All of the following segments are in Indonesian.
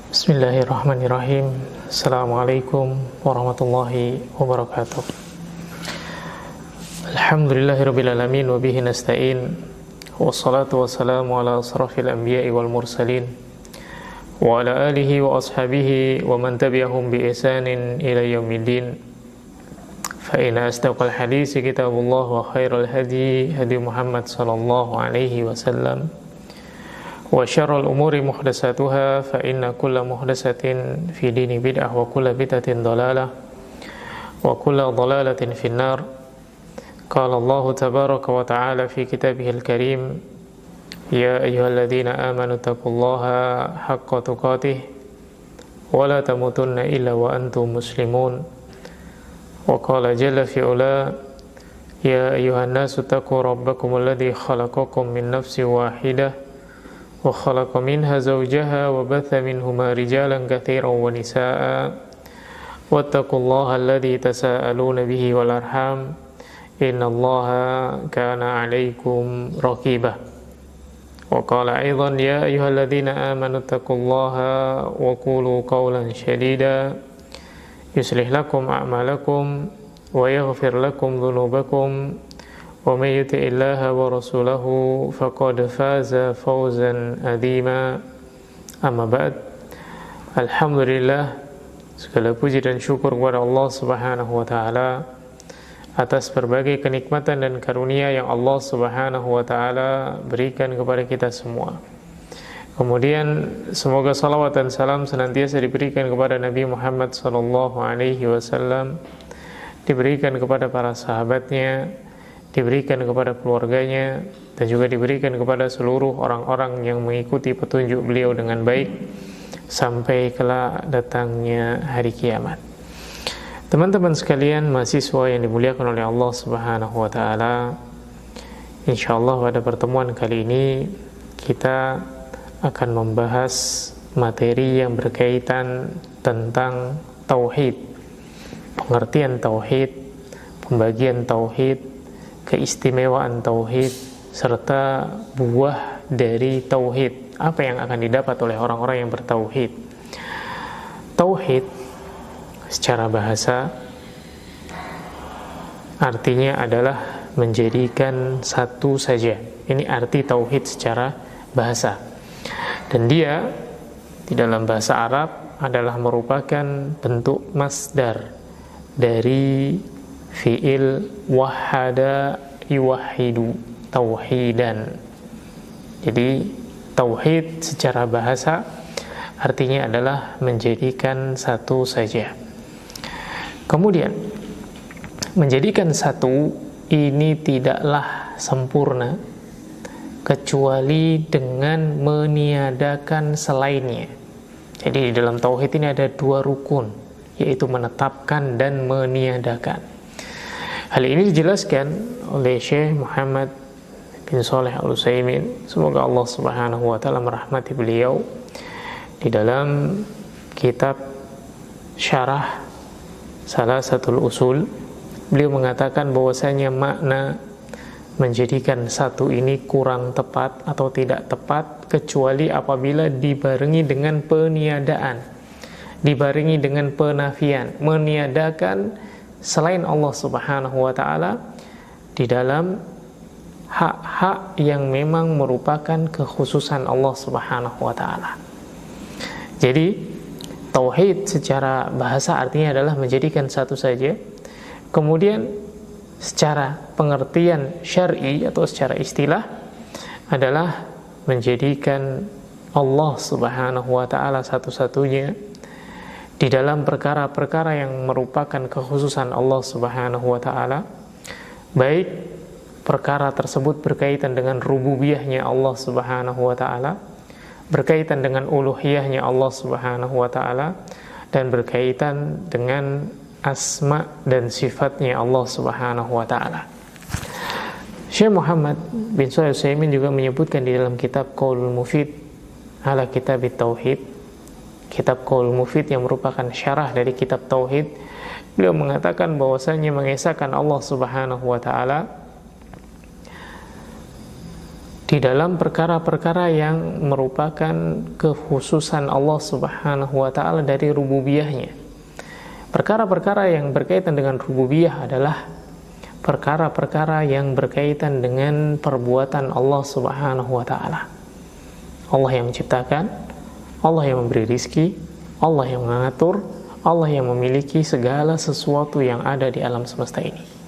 Bismillahirrahmanirrahim. Assalamualaikum warahmatullahi wabarakatuh. Alhamdulillahirabbil alamin wa bihi nasta'in. Wassalatu wassalamu ala asrafil anbiya'i wal mursalin wa ala alihi wa ashabihi wa man tabi'ahum bi ihsanin ila yaumiddin. Fa inna asdaqal hadits kitabullah wa khairal hadi Muhammad sallallahu alaihi wasallam. Wa syarrul umuri muhdatsatuha fa inna kulla muhdatsatin fi dini bid'ah wa kulla bid'atin dhalalah wa kulla dhalalatin finnar. Qala Allah tabaraka wa ta'ala fi kitabihil karim, ya ayyuhalladzina amanu taqullaha haqqa tuqatih wa la tamutunna illa wa antum muslimun. Wa qala jalla fi ula, ya ayyuhan nasu taqu rabbakumul ladzi khalaqakum min nafsin wahidah wa khalaqa minha zawjaha wa batha minhuma rijalan katsiran wa nisaa wattaqullaha alladzi tasaaluna bihi wal arham innallaha kana 'alaikum raqiba. Wa qala aidan, ya ayyuhalladzina amanu taqullaha wa qulu qawlan shadida yuslih lakum a'malakum wa yaghfir lakum dhunubakum wa may yuti'illaha wa rasulahu faqad faza fawzan adzima. Amma ba'd. Alhamdulillah, segala puji dan syukur kepada Allah Subhanahu wa taala atas berbagai kenikmatan dan karunia yang Allah Subhanahu wa taala berikan kepada kita semua. Kemudian semoga salawat dan salam senantiasa diberikan kepada Nabi Muhammad sallallahu alaihi wasallam, diberikan kepada para sahabatnya, diberikan kepada keluarganya, dan juga diberikan kepada seluruh orang-orang yang mengikuti petunjuk beliau dengan baik sampai kelak datangnya hari kiamat. Teman-teman sekalian, mahasiswa yang dimuliakan oleh Allah Subhanahu wa taala, insyaallah pada pertemuan kali ini kita akan membahas materi yang berkaitan tentang tauhid, pengertian tauhid, pembagian tauhid, keistimewaan tauhid, serta buah dari tauhid, apa yang akan didapat oleh orang-orang yang bertauhid. Tauhid secara bahasa artinya adalah menjadikan satu saja. Ini arti tauhid secara bahasa. Dan dia di dalam bahasa Arab adalah merupakan bentuk masdar dari fi'il wahada yuwahidu, tauhidan. Jadi tauhid secara bahasa artinya adalah menjadikan satu saja. Kemudian menjadikan satu ini tidaklah sempurna kecuali dengan meniadakan selainnya. Jadi di dalam tauhid ini ada dua rukun, yaitu menetapkan dan meniadakan. Hal ini dijelaskan oleh Syekh Muhammad bin Shalih Al-Utsaimin, semoga Allah Subhanahu wa taala merahmati beliau, di dalam kitab Syarah Salasatul Usul. Beliau mengatakan bahwasanya makna menjadikan satu ini kurang tepat atau tidak tepat kecuali apabila dibarengi dengan peniadaan, dibarengi dengan penafian, meniadakan selain Allah Subhanahu wa taala di dalam hak-hak yang memang merupakan kekhususan Allah Subhanahu wa taala. Jadi tauhid secara bahasa artinya adalah menjadikan satu saja. Kemudian secara pengertian syar'i atau secara istilah adalah menjadikan Allah Subhanahu wa taala satu-satunya di dalam perkara-perkara yang merupakan kekhususan Allah Subhanahu wa taala, baik perkara tersebut berkaitan dengan rububiyahnya Allah Subhanahu wa taala, berkaitan dengan uluhiyahnya Allah Subhanahu wa taala, dan berkaitan dengan asma dan sifatnya Allah Subhanahu wa taala. Syekh Muhammad bin Shalih Al-Utsaimin juga menyebutkan di dalam kitab Qaulul Mufid ala Kitabit Tauhid, kitab Qaulul Mufid yang merupakan syarah dari kitab Tauhid, beliau mengatakan bahwasanya mengesahkan Allah Subhanahu wa taala di dalam perkara-perkara yang merupakan kekhususan Allah Subhanahu wa taala dari rububiyahnya. Perkara-perkara yang berkaitan dengan rububiyah adalah perkara-perkara yang berkaitan dengan perbuatan Allah Subhanahu wa taala. Allah yang menciptakan, Allah yang memberi rizki, Allah yang mengatur, Allah yang memiliki segala sesuatu yang ada di alam semesta ini.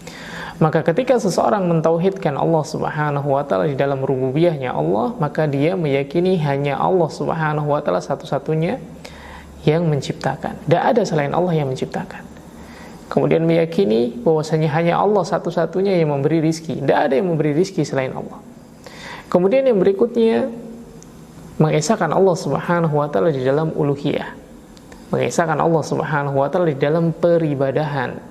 Maka ketika seseorang mentauhidkan Allah Subhanahu wa taala di dalam rububiyahnya Allah, maka dia meyakini hanya Allah Subhanahu wa taala satu-satunya yang menciptakan. Tidak ada selain Allah yang menciptakan. Kemudian meyakini bahwasanya hanya Allah satu-satunya yang memberi rizki. Tidak ada yang memberi rizki selain Allah. Kemudian yang berikutnya, mengesahkan Allah Subhanahu wa taala di dalam uluhiyah. Mengesahkan Allah Subhanahu wa taala di dalam peribadahan.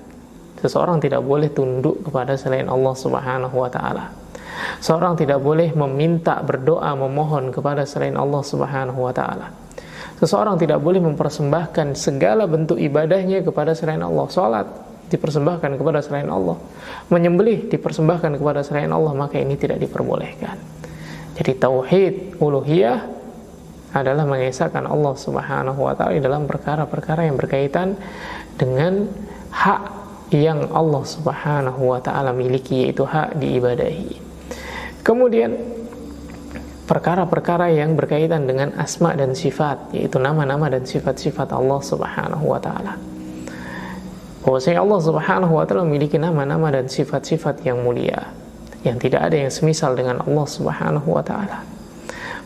Seseorang tidak boleh tunduk kepada selain Allah Subhanahu wa taala. Seorang tidak boleh meminta, berdoa, memohon kepada selain Allah Subhanahu wa taala. Seseorang tidak boleh mempersembahkan segala bentuk ibadahnya kepada selain Allah. Salat dipersembahkan kepada selain Allah. Menyembelih dipersembahkan kepada selain Allah, maka ini tidak diperbolehkan. Jadi tauhid uluhiyah adalah mengesahkan Allah Subhanahu wa taala dalam perkara-perkara yang berkaitan dengan hak yang Allah Subhanahu wa taala miliki, yaitu hak diibadahi. Kemudian perkara-perkara yang berkaitan dengan asma dan sifat, yaitu nama-nama dan sifat-sifat Allah Subhanahu wa taala. Bahwasanya Allah Subhanahu wa taala memiliki nama-nama dan sifat-sifat yang mulia, yang tidak ada yang semisal dengan Allah Subhanahu wa taala.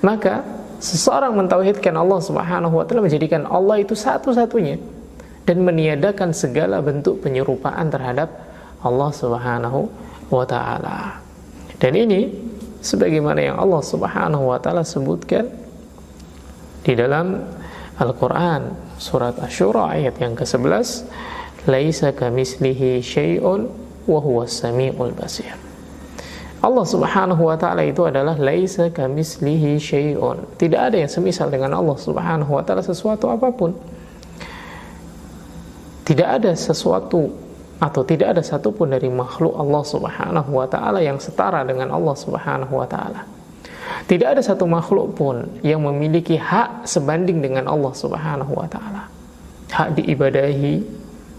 Maka seseorang mentauhidkan Allah Subhanahu wa taala, menjadikan Allah itu satu-satunya dan meniadakan segala bentuk penyerupaan terhadap Allah Subhanahu wa taala. Dan ini sebagaimana yang Allah Subhanahu wa taala sebutkan di dalam Al-Qur'an surat Asy-Syura ayat yang ke-11, laisa kamitslihi syai'un wa huwas samiul basir. Allah Subhanahu wa taala itu adalah laisa kamitslihi syai'un. Tidak ada yang semisal dengan Allah Subhanahu wa taala sesuatu apapun. Tidak ada sesuatu atau tidak ada satupun dari makhluk Allah Subhanahu wa taala yang setara dengan Allah Subhanahu wa taala. Tidak ada satu makhluk pun yang memiliki hak sebanding dengan Allah Subhanahu wa taala. Hak diibadahi,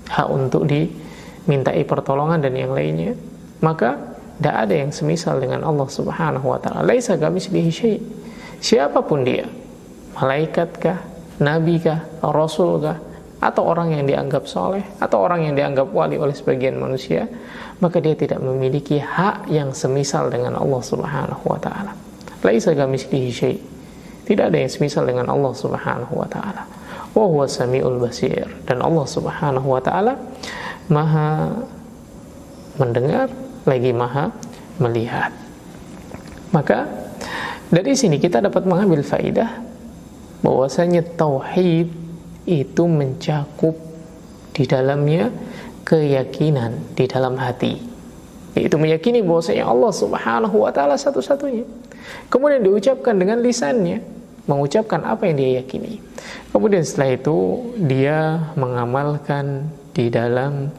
hak untuk dimintai pertolongan dan yang lainnya. Maka tidak ada yang semisal dengan Allah Subhanahu wa taala. Laisa kamitslihi syai'. Siapapun dia, malaikatkah, nabikah, rasulkah, atau orang yang dianggap soleh, atau orang yang dianggap wali oleh sebagian manusia, maka dia tidak memiliki hak yang semisal dengan Allah Subhanahu wa taala. Laisa kamitslihi syai'. Tidak ada yang semisal dengan Allah Subhanahu wa taala. Wa huwas samiul basir. Dan Allah Subhanahu wa taala Maha mendengar lagi Maha melihat. Maka dari sini kita dapat mengambil faidah bahwasanya tauhid itu mencakup di dalamnya keyakinan di dalam hati, yaitu meyakini bahwasanya Allah Subhanahu wa taala satu-satunya. Kemudian diucapkan dengan lisannya, mengucapkan apa yang dia yakini. Kemudian setelah itu dia mengamalkan di dalam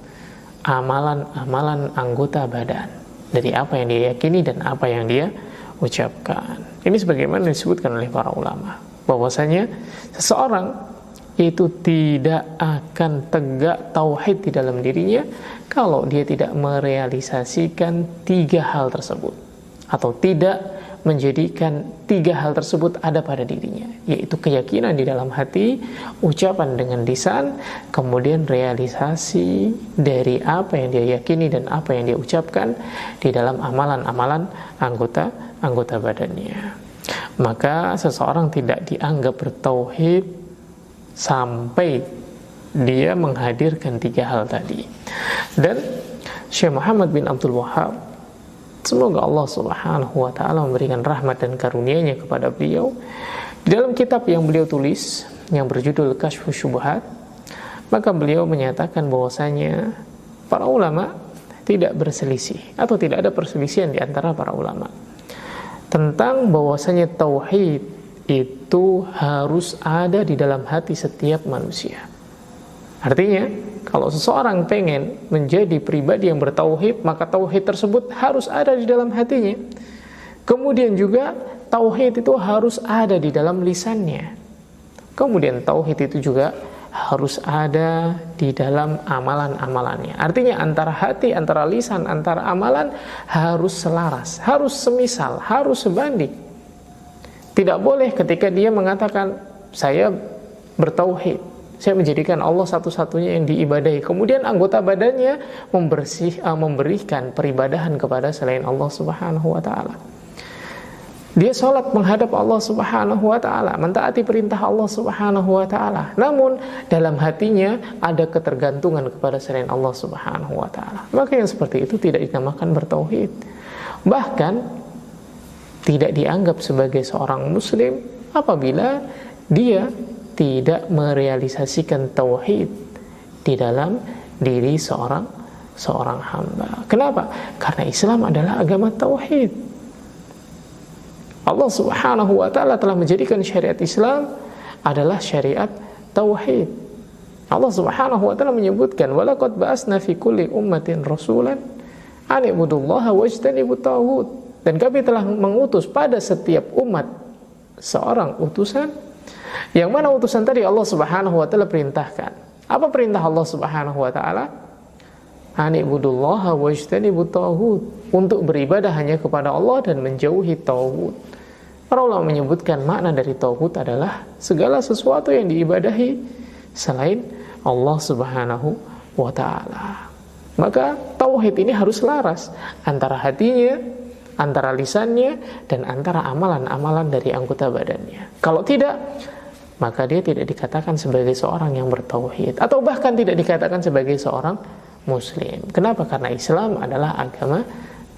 amalan-amalan anggota badan dari apa yang dia yakini dan apa yang dia ucapkan. Ini sebagaimana disebutkan oleh para ulama, bahwasanya seseorang itu tidak akan tegak tauhid di dalam dirinya kalau dia tidak merealisasikan tiga hal tersebut, atau tidak menjadikan tiga hal tersebut ada pada dirinya, yaitu keyakinan di dalam hati, ucapan dengan lisan, kemudian realisasi dari apa yang dia yakini dan apa yang dia ucapkan di dalam amalan-amalan anggota badannya. Maka seseorang tidak dianggap bertauhid sampai dia menghadirkan tiga hal tadi. Dan Syekh Muhammad bin Abdul Wahhab, semoga Allah Subhanahu wa taala memberikan rahmat dan karunia-Nya kepada beliau, di dalam kitab yang beliau tulis yang berjudul Kasyfus Syubhat, maka beliau menyatakan bahwasanya para ulama tidak berselisih atau tidak ada perselisihan di antara para ulama tentang bahwasanya tauhid itu harus ada di dalam hati setiap manusia. Artinya, kalau seseorang pengen menjadi pribadi yang bertauhid, maka tauhid tersebut harus ada di dalam hatinya. Kemudian juga tauhid itu harus ada di dalam lisannya. Kemudian tauhid itu juga harus ada di dalam amalan-amalannya. Artinya antara hati, antara lisan, antara amalan harus selaras, harus semisal, harus sebanding. Tidak boleh ketika dia mengatakan saya bertauhid, saya menjadikan Allah satu-satunya yang diibadahi, kemudian anggota badannya memberikan peribadahan kepada selain Allah Subhanahu wa taala. Dia sholat menghadap Allah Subhanahu wa ta'ala, mentaati perintah Allah Subhanahu wa ta'ala, namun dalam hatinya ada ketergantungan kepada selain Allah Subhanahu wa ta'ala. Maka yang seperti itu tidak dinamakan bertauhid. Bahkan tidak dianggap sebagai seorang muslim apabila dia tidak merealisasikan tauhid di dalam diri seorang hamba. Kenapa? Karena Islam adalah agama tauhid. Allah Subhanahu wa ta'ala telah menjadikan syariat Islam adalah syariat tauhid. Allah Subhanahu wa ta'ala menyebutkan, walaqad ba'asna fi kulli ummatin rasulan an ibudullaha wajtanibut taghut. Dan kami telah mengutus pada setiap umat seorang utusan, yang mana utusan tadi Allah Subhanahu wa ta'ala perintahkan. Apa perintah Allah Subhanahu wa ta'ala? An ibudullaha wajtanibut taghut, untuk beribadah hanya kepada Allah dan menjauhi taghut. Para ulama menyebutkan makna dari tauhid adalah segala sesuatu yang diibadahi selain Allah Subhanahu wa ta'ala. Maka tauhid ini harus selaras antara hatinya, antara lisannya, dan antara amalan-amalan dari anggota badannya. Kalau tidak, maka dia tidak dikatakan sebagai seorang yang bertauhid, atau bahkan tidak dikatakan sebagai seorang muslim. Kenapa? Karena Islam adalah agama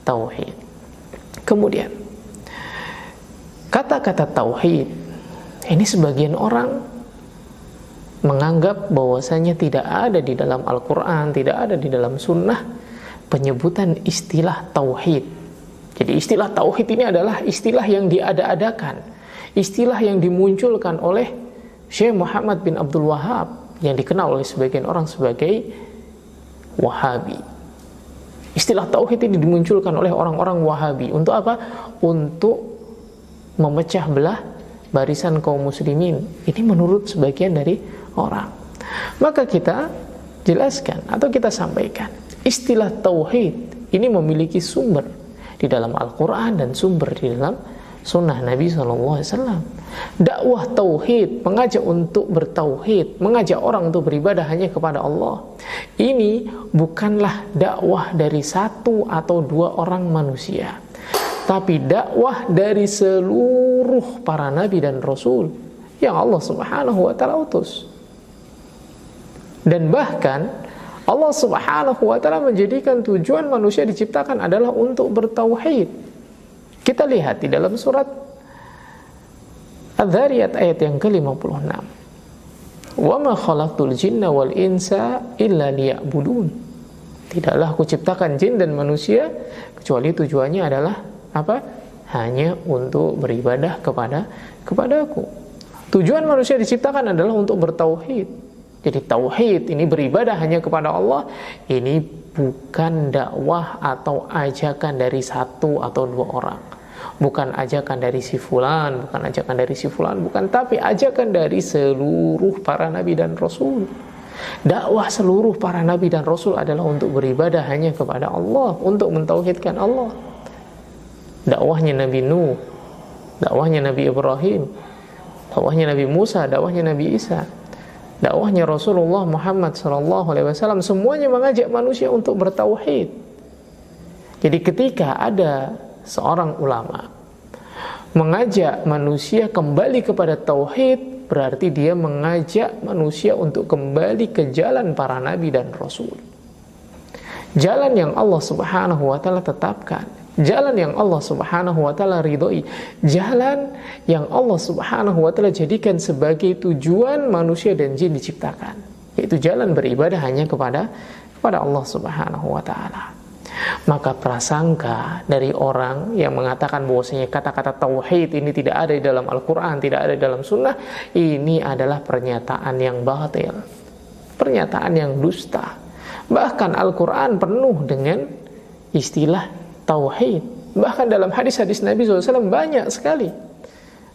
tauhid. Kemudian kata-kata tauhid ini sebagian orang menganggap bahwasanya tidak ada di dalam Al-Quran, tidak ada di dalam Sunnah penyebutan istilah tauhid. Jadi istilah tauhid ini adalah istilah yang diada-adakan, istilah yang dimunculkan oleh Syekh Muhammad bin Abdul Wahab, yang dikenal oleh sebagian orang sebagai Wahabi. Istilah tauhid ini dimunculkan oleh orang-orang Wahabi untuk apa? Untuk memecah belah barisan kaum muslimin. Ini menurut sebagian dari orang. Maka kita jelaskan atau kita sampaikan, istilah tauhid ini memiliki sumber di dalam Al-Quran dan sumber di dalam sunnah Nabi SAW. Dakwah tauhid, mengajak untuk bertauhid, mengajak orang untuk beribadah hanya kepada Allah, ini bukanlah dakwah dari satu atau dua orang manusia, tapi dakwah dari seluruh para nabi dan rasul yang Allah Subhanahu wa ta'ala utus. Dan bahkan Allah Subhanahu wa ta'ala menjadikan tujuan manusia diciptakan adalah untuk bertauhid. Kita lihat di dalam surat Adz-Dzariyat ayat yang ke-56. Wa ma khalaqtul jinna wal insa illa liya'budun. Tidaklah aku ciptakan jin dan manusia kecuali tujuannya adalah apa? Hanya untuk beribadah kepadaku. Tujuan manusia diciptakan adalah untuk bertauhid. Jadi tauhid ini beribadah hanya kepada Allah. Ini bukan dakwah atau ajakan dari satu atau dua orang. Bukan ajakan dari si fulan, bukan ajakan dari si fulan, bukan, tapi ajakan dari seluruh para nabi dan rasul. Dakwah seluruh para nabi dan rasul adalah untuk beribadah hanya kepada Allah, untuk mentauhidkan Allah. Dakwahnya Nabi Nuh, dakwahnya Nabi Ibrahim, dakwahnya Nabi Musa, dakwahnya Nabi Isa, dakwahnya Rasulullah Muhammad SAW, semuanya mengajak manusia untuk bertauhid. Jadi ketika ada seorang ulama mengajak manusia kembali kepada tauhid, berarti dia mengajak manusia untuk kembali ke jalan para nabi dan rasul, jalan yang Allah Subhanahu wa ta'ala tetapkan, jalan yang Allah Subhanahu wa ta'ala ridhoi, jalan yang Allah Subhanahu wa ta'ala jadikan sebagai tujuan manusia dan jin diciptakan, yaitu jalan beribadah hanya kepada Allah Subhanahu wa ta'ala. Maka prasangka dari orang yang mengatakan bahwasanya kata-kata tauhid ini tidak ada di dalam Al-Quran, tidak ada di dalam Sunnah, ini adalah pernyataan yang batil, pernyataan yang dusta. Bahkan Al-Quran penuh dengan istilah tauhid. Bahkan dalam hadis-hadis Nabi SAW banyak sekali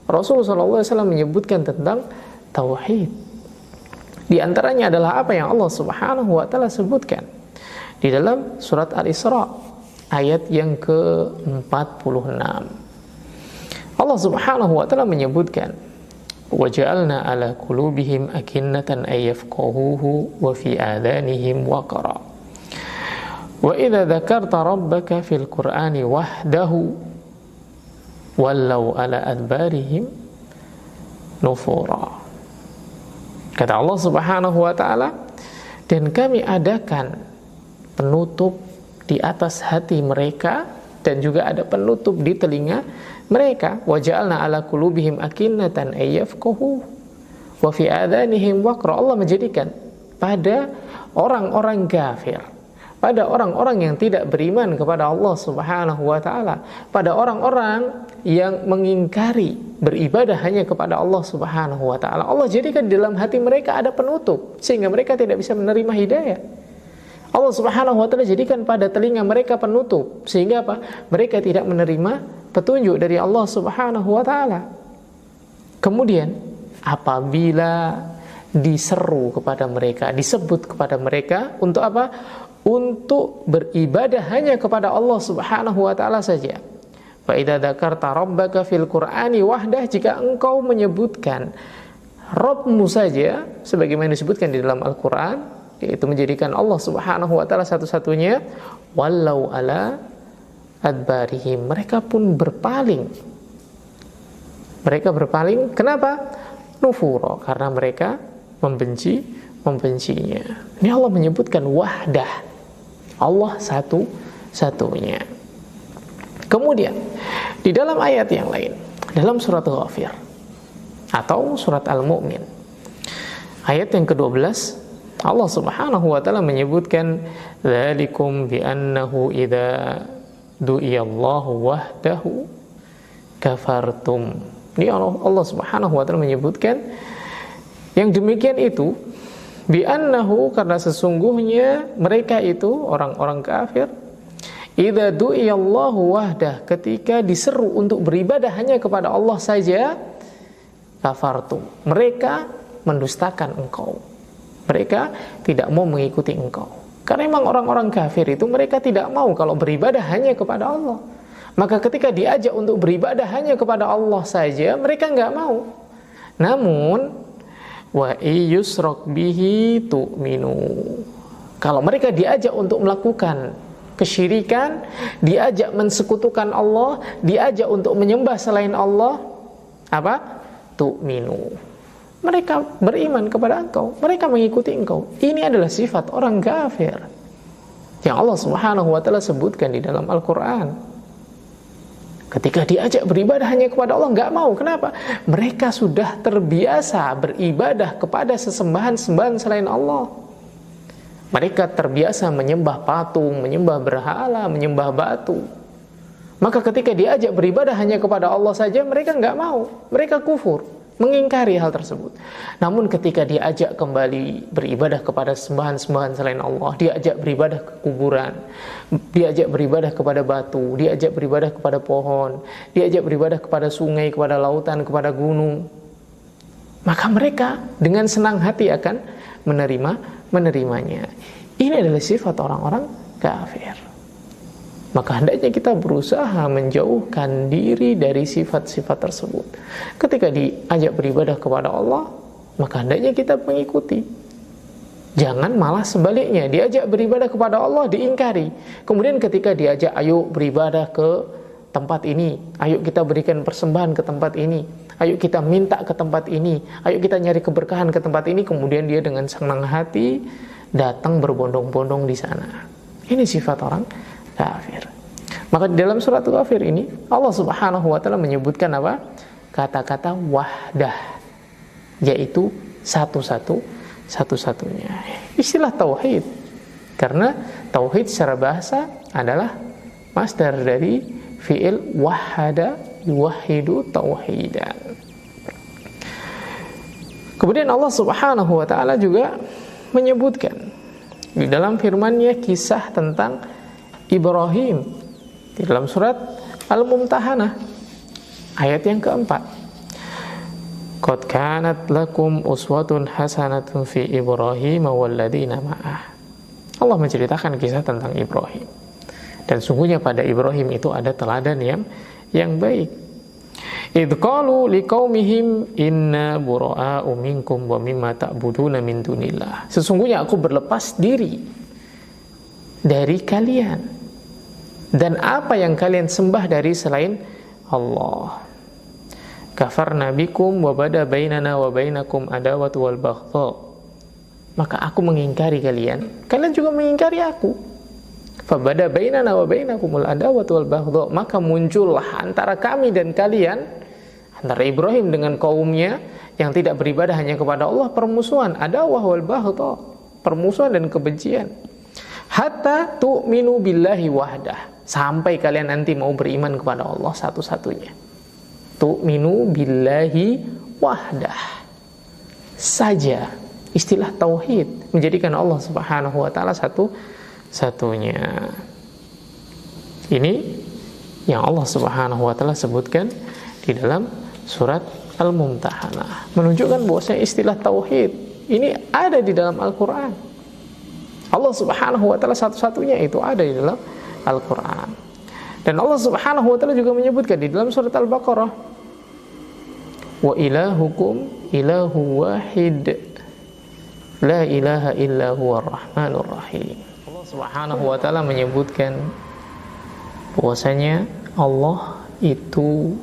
Rasulullah SAW menyebutkan tentang tauhid. Di antaranya adalah apa yang Allah Subhanahu wa taala sebutkan di dalam surat Al-Isra ayat yang ke-46. Allah Subhanahu wa taala menyebutkan, "Wa ja'alna 'ala qulubihim akinnatan ay yafqahuhu wa fi adhanihim waqra. Wa idza dzakarta rabbaka fil Qur'ani wahdahu wallau 'ala adbarihim nufura." Kata Allah Subhanahu wa taala, dan kami adakan penutup di atas hati mereka dan juga ada penutup di telinga mereka. Wa ja'alna 'ala qulubihim akinnatan ay yafqahu wa fi adhanihim waqra. Allah menjadikan pada orang-orang kafir, pada orang-orang yang tidak beriman kepada Allah Subhanahu wa taala, pada orang-orang yang mengingkari beribadah hanya kepada Allah Subhanahu wa taala, Allah jadikan di dalam hati mereka ada penutup sehingga mereka tidak bisa menerima hidayah. Allah Subhanahu wa taala jadikan pada telinga mereka penutup sehingga apa? Mereka tidak menerima petunjuk dari Allah Subhanahu wa taala. Kemudian apabila diseru kepada mereka, disebut kepada mereka untuk apa? Untuk beribadah hanya kepada Allah Subhanahu wa taala saja. Fa idza dzakarta rabbaka fil Qur'ani wahdah, jika engkau menyebutkan Rabbmu saja sebagaimana disebutkan di dalam Al-Qur'an, yaitu menjadikan Allah Subhanahu wa taala satu-satunya, wallau ala adbarihim, mereka pun berpaling. Mereka berpaling, kenapa? Nufura, karena mereka membencinya. Ini Allah menyebutkan wahdah, Allah satu-satunya. Kemudian di dalam ayat yang lain, dalam surat Ghafir atau surat Al-Mu'min ayat yang ke-12, Allah Subhanahu wa taala menyebutkan, dzalikum bi annahu idza du'iyallahu wahdahu kafartum. Ini Allah Subhanahu wa taala menyebutkan yang demikian itu bi annahu, karena sesungguhnya mereka itu orang-orang kafir, idza du'iyallahu wahdah, ketika diseru untuk beribadah hanya kepada Allah saja, kafartum, mereka mendustakan engkau. Mereka tidak mau mengikuti engkau. Karena memang orang-orang kafir itu mereka tidak mau kalau beribadah hanya kepada Allah. Maka ketika diajak untuk beribadah hanya kepada Allah saja, mereka enggak mau. Namun wa iyusrak bihi tu'minu, kalau mereka diajak untuk melakukan kesyirikan, diajak mensekutukan Allah, diajak untuk menyembah selain Allah, apa? Tu'minu, mereka beriman kepada engkau, mereka mengikuti engkau. Ini adalah sifat orang kafir yang Allah Subhanahu wa taala sebutkan di dalam Al-Qur'an. Ketika diajak beribadah hanya kepada Allah, enggak mau. Kenapa? Mereka sudah terbiasa beribadah kepada sesembahan-sembahan selain Allah. Mereka terbiasa menyembah patung, menyembah berhala, menyembah batu. Maka ketika diajak beribadah hanya kepada Allah saja, mereka enggak mau. Mereka kufur, mengingkari hal tersebut. Namun ketika diajak kembali beribadah kepada sembahan-sembahan selain Allah, diajak beribadah ke kuburan, diajak beribadah kepada batu, diajak beribadah kepada pohon, diajak beribadah kepada sungai, kepada lautan, kepada gunung, maka mereka dengan senang hati akan menerimanya. Ini adalah sifat orang-orang kafir. Maka hendaknya kita berusaha menjauhkan diri dari sifat-sifat tersebut. Ketika diajak beribadah kepada Allah, maka hendaknya kita mengikuti. Jangan malah sebaliknya, diajak beribadah kepada Allah diingkari. Kemudian ketika diajak ayo beribadah ke tempat ini, ayo kita berikan persembahan ke tempat ini, ayo kita minta ke tempat ini, ayo kita nyari keberkahan ke tempat ini, kemudian dia dengan senang hati datang berbondong-bondong di sana. Ini sifat orang kafir. Maka di dalam surat Ghafir ini Allah Subhanahu wa taala menyebutkan apa? Kata-kata wahdah, yaitu satu-satunya. Istilah tauhid. Karena tauhid secara bahasa adalah masdar dari fi'il wahada yuwahhidu tauhidan. Kemudian Allah Subhanahu wa taala juga menyebutkan di dalam firman-Nya kisah tentang Ibrahim di dalam surat Al-Mumtahanah ayat yang keempat. Qad kanat lakum uswatun hasanatun fi Ibrahim walladzina ma'ah. Allah menceritakan kisah tentang Ibrahim. Dan sungguhnya pada Ibrahim itu ada teladan yang baik. Idh qalu liqaumihim inna bura'a'u minkum wa mimma ta'buduna min dunillah. Sesungguhnya aku berlepas diri dari kalian dan apa yang kalian sembah dari selain Allah. Kafarna bikum wa bada bainana wa bainakum adawatu wal baghdha. Maka aku mengingkari kalian, kalian juga mengingkari aku. Fabada bainana wa bainakumul adawatu wal baghdha. Maka muncullah antara kami dan kalian, antara Ibrahim dengan kaumnya yang tidak beribadah hanya kepada Allah, permusuhan, adawah wal baghdha, permusuhan dan kebencian. Hatta tu'minu billahi wahdah, sampai kalian nanti mau beriman kepada Allah satu-satunya. Tu'minu billahi wahdah saja. Istilah tauhid menjadikan Allah Subhanahu wa taala satu-satunya. Ini yang Allah Subhanahu wa taala sebutkan di dalam surat Al-Mumtahanah, menunjukkan bahwasanya istilah tauhid ini ada di dalam Al-Qur'an. Allah Subhanahu wa taala satu-satunya itu ada di dalam Al-Qur'an. Dan Allah Subhanahu wa taala juga menyebutkan di dalam surat Al-Baqarah, wa ilahukum ilahu wahid la ilaha illa huwa rahmanur rahim. Allah Subhanahu wa taala menyebutkan bahwasanya Allah itu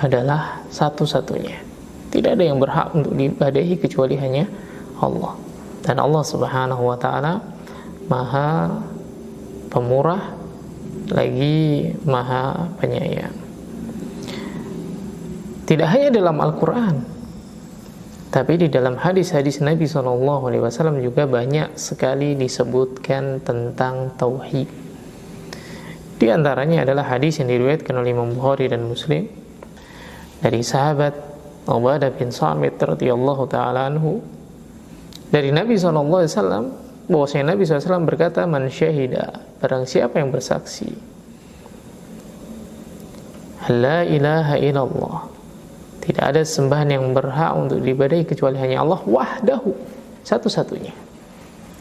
adalah satu-satunya. Tidak ada yang berhak untuk diibadahi kecuali hanya Allah. Dan Allah Subhanahu wa taala Maha Pemurah lagi Maha Penyayang. Tidak hanya dalam Al-Qur'an, tapi di dalam hadis-hadis Nabi SAW juga banyak sekali disebutkan tentang tauhid. Di antaranya adalah hadis yang diriwayatkan oleh Imam Bukhari dan Muslim dari sahabat Ubadah bin Samit radhiyallahu taala anhu, dari Nabi SAW, bahwasanya Nabi SAW berkata, man syahida, barang siapa yang bersaksi, la ilaha illallah, tidak ada sembahan yang berhak untuk diibadahi kecuali hanya Allah wahdahu, satu-satunya.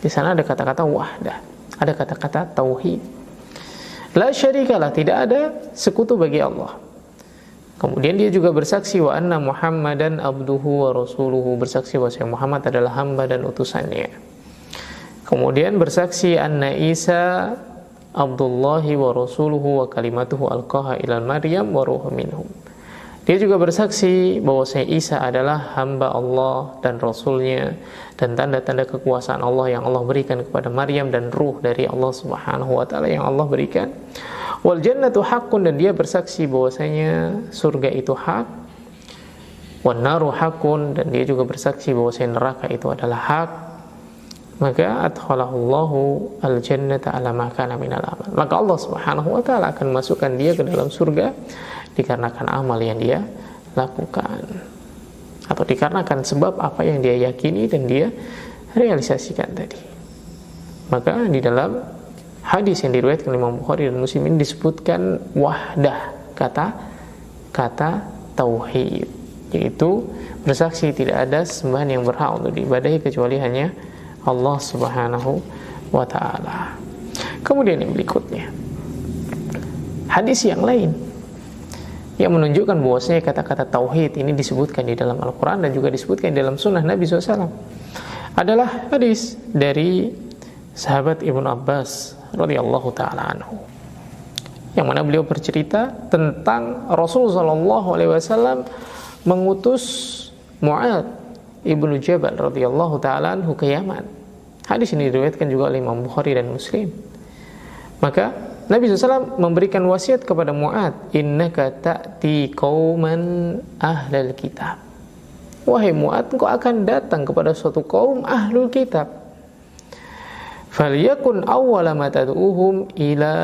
Di sana ada kata-kata wahdah, ada kata-kata tauhid. La syarikalah, tidak ada sekutu bagi Allah. Kemudian dia juga bersaksi wa anna Muhammadan abduhu wa rasuluhu, bersaksi bahwa Muhammad adalah hamba dan utusannya. Kemudian bersaksi anna Isa abdullahi wa rasuluhu wa kalimatuhu alqaha ila Maryam wa ruhun minhum. Dia juga bersaksi bahwa Isa adalah hamba Allah dan Rasulnya, dan tanda-tanda kekuasaan Allah yang Allah berikan kepada Maryam, dan ruh dari Allah Subhanahu wa taala yang Allah berikan. Wal jannatu haqqun, dan dia bersaksi bahwasanya surga itu hak. Wan naru haqqun, dan dia juga bersaksi bahwasanya neraka itu adalah hak. Maka adkhalahullahu al-jannata ala ma kana minal amal. Maka Allah Subhanahu wa taala akan masukkan dia ke dalam surga dikarenakan amal yang dia lakukan, atau dikarenakan sebab apa yang dia yakini dan dia realisasikan tadi. Maka di dalam hadis yang diriwayatkan oleh Imam Bukhari dan Muslim ini disebutkan wahdah, kata tauhid, yaitu bersaksi tidak ada sembahan yang berhak untuk diibadahi kecuali hanya Allah Subhanahu wa ta'ala. Kemudian yang berikutnya, hadis yang lain yang menunjukkan bahwasanya kata-kata tauhid ini disebutkan di dalam Al-Quran dan juga disebutkan di dalam sunnah Nabi SAW adalah hadis dari sahabat Ibnu Abbas radhiyallahu ta'ala anhu, yang mana beliau bercerita tentang Rasulullah SAW mengutus Mu'adz ibnu Jabal radhiyallahu ta'ala anhu ke Yaman. Hadis ini diriwayatkan juga oleh Imam Bukhari dan Muslim. Maka Nabi SAW memberikan wasiat kepada Mu'adz, innaka ta'ti qauman ahlal kitab. Wahai Mu'adz, engkau akan datang kepada suatu kaum ahlul kitab. Falyakun awwala ma tad'uhum ila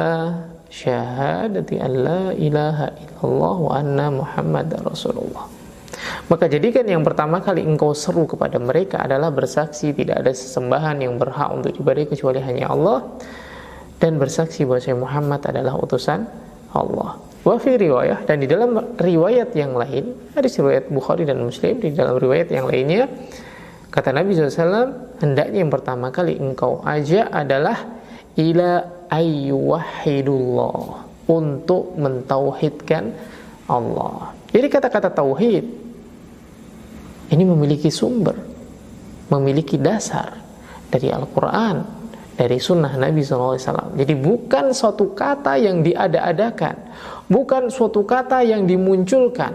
syahadati an la ilaha illallah wa anna Muhammadar Rasulullah. Maka jadikan yang pertama kali engkau seru kepada mereka adalah bersaksi tidak ada sesembahan yang berhak untuk diibadahi kecuali hanya Allah, dan bersaksi bahwa Muhammad adalah utusan Allah. Wa fi riwayah, dan di dalam riwayat yang lain, hadis riwayat Bukhari dan Muslim, di dalam riwayat yang lainnya kata Nabi SAW, hendaknya yang pertama kali engkau ajak adalah ila ayyuwahidullah, untuk mentauhidkan Allah. Jadi kata-kata tauhid ini memiliki sumber, memiliki dasar dari Al-Quran, dari sunnah Nabi SAW. Jadi bukan suatu kata yang diada-adakan, bukan suatu kata yang dimunculkan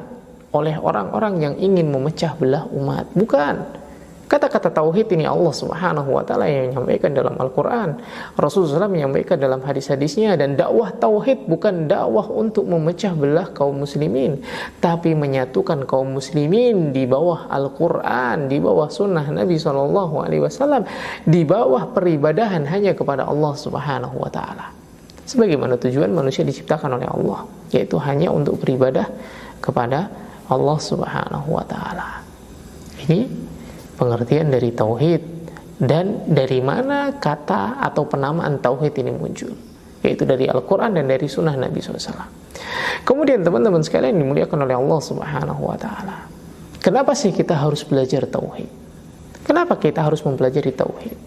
oleh orang-orang yang ingin memecah belah umat. Bukan. Kata-kata tauhid ini Allah Subhanahu wa taala yang menyampaikan dalam Al-Quran, Rasulullah SAW menyampaikan dalam hadis-hadisnya. Dan dakwah tauhid bukan dakwah untuk memecah belah kaum muslimin, tapi menyatukan kaum muslimin di bawah Al-Quran, di bawah sunnah Nabi SAW, di bawah peribadahan hanya kepada Allah Subhanahu wa taala. Sebagaimana tujuan manusia diciptakan oleh Allah, yaitu hanya untuk beribadah kepada Allah Subhanahu wa taala. Ini pengertian dari tauhid, dan dari mana kata atau penamaan tauhid ini muncul, yaitu dari Al-Quran dan dari sunnah Nabi SAW. Kemudian teman-teman sekalian dimuliakan oleh Allah Subhanahu wa taala, kenapa sih kita harus belajar tauhid? Kenapa kita harus mempelajari tauhid?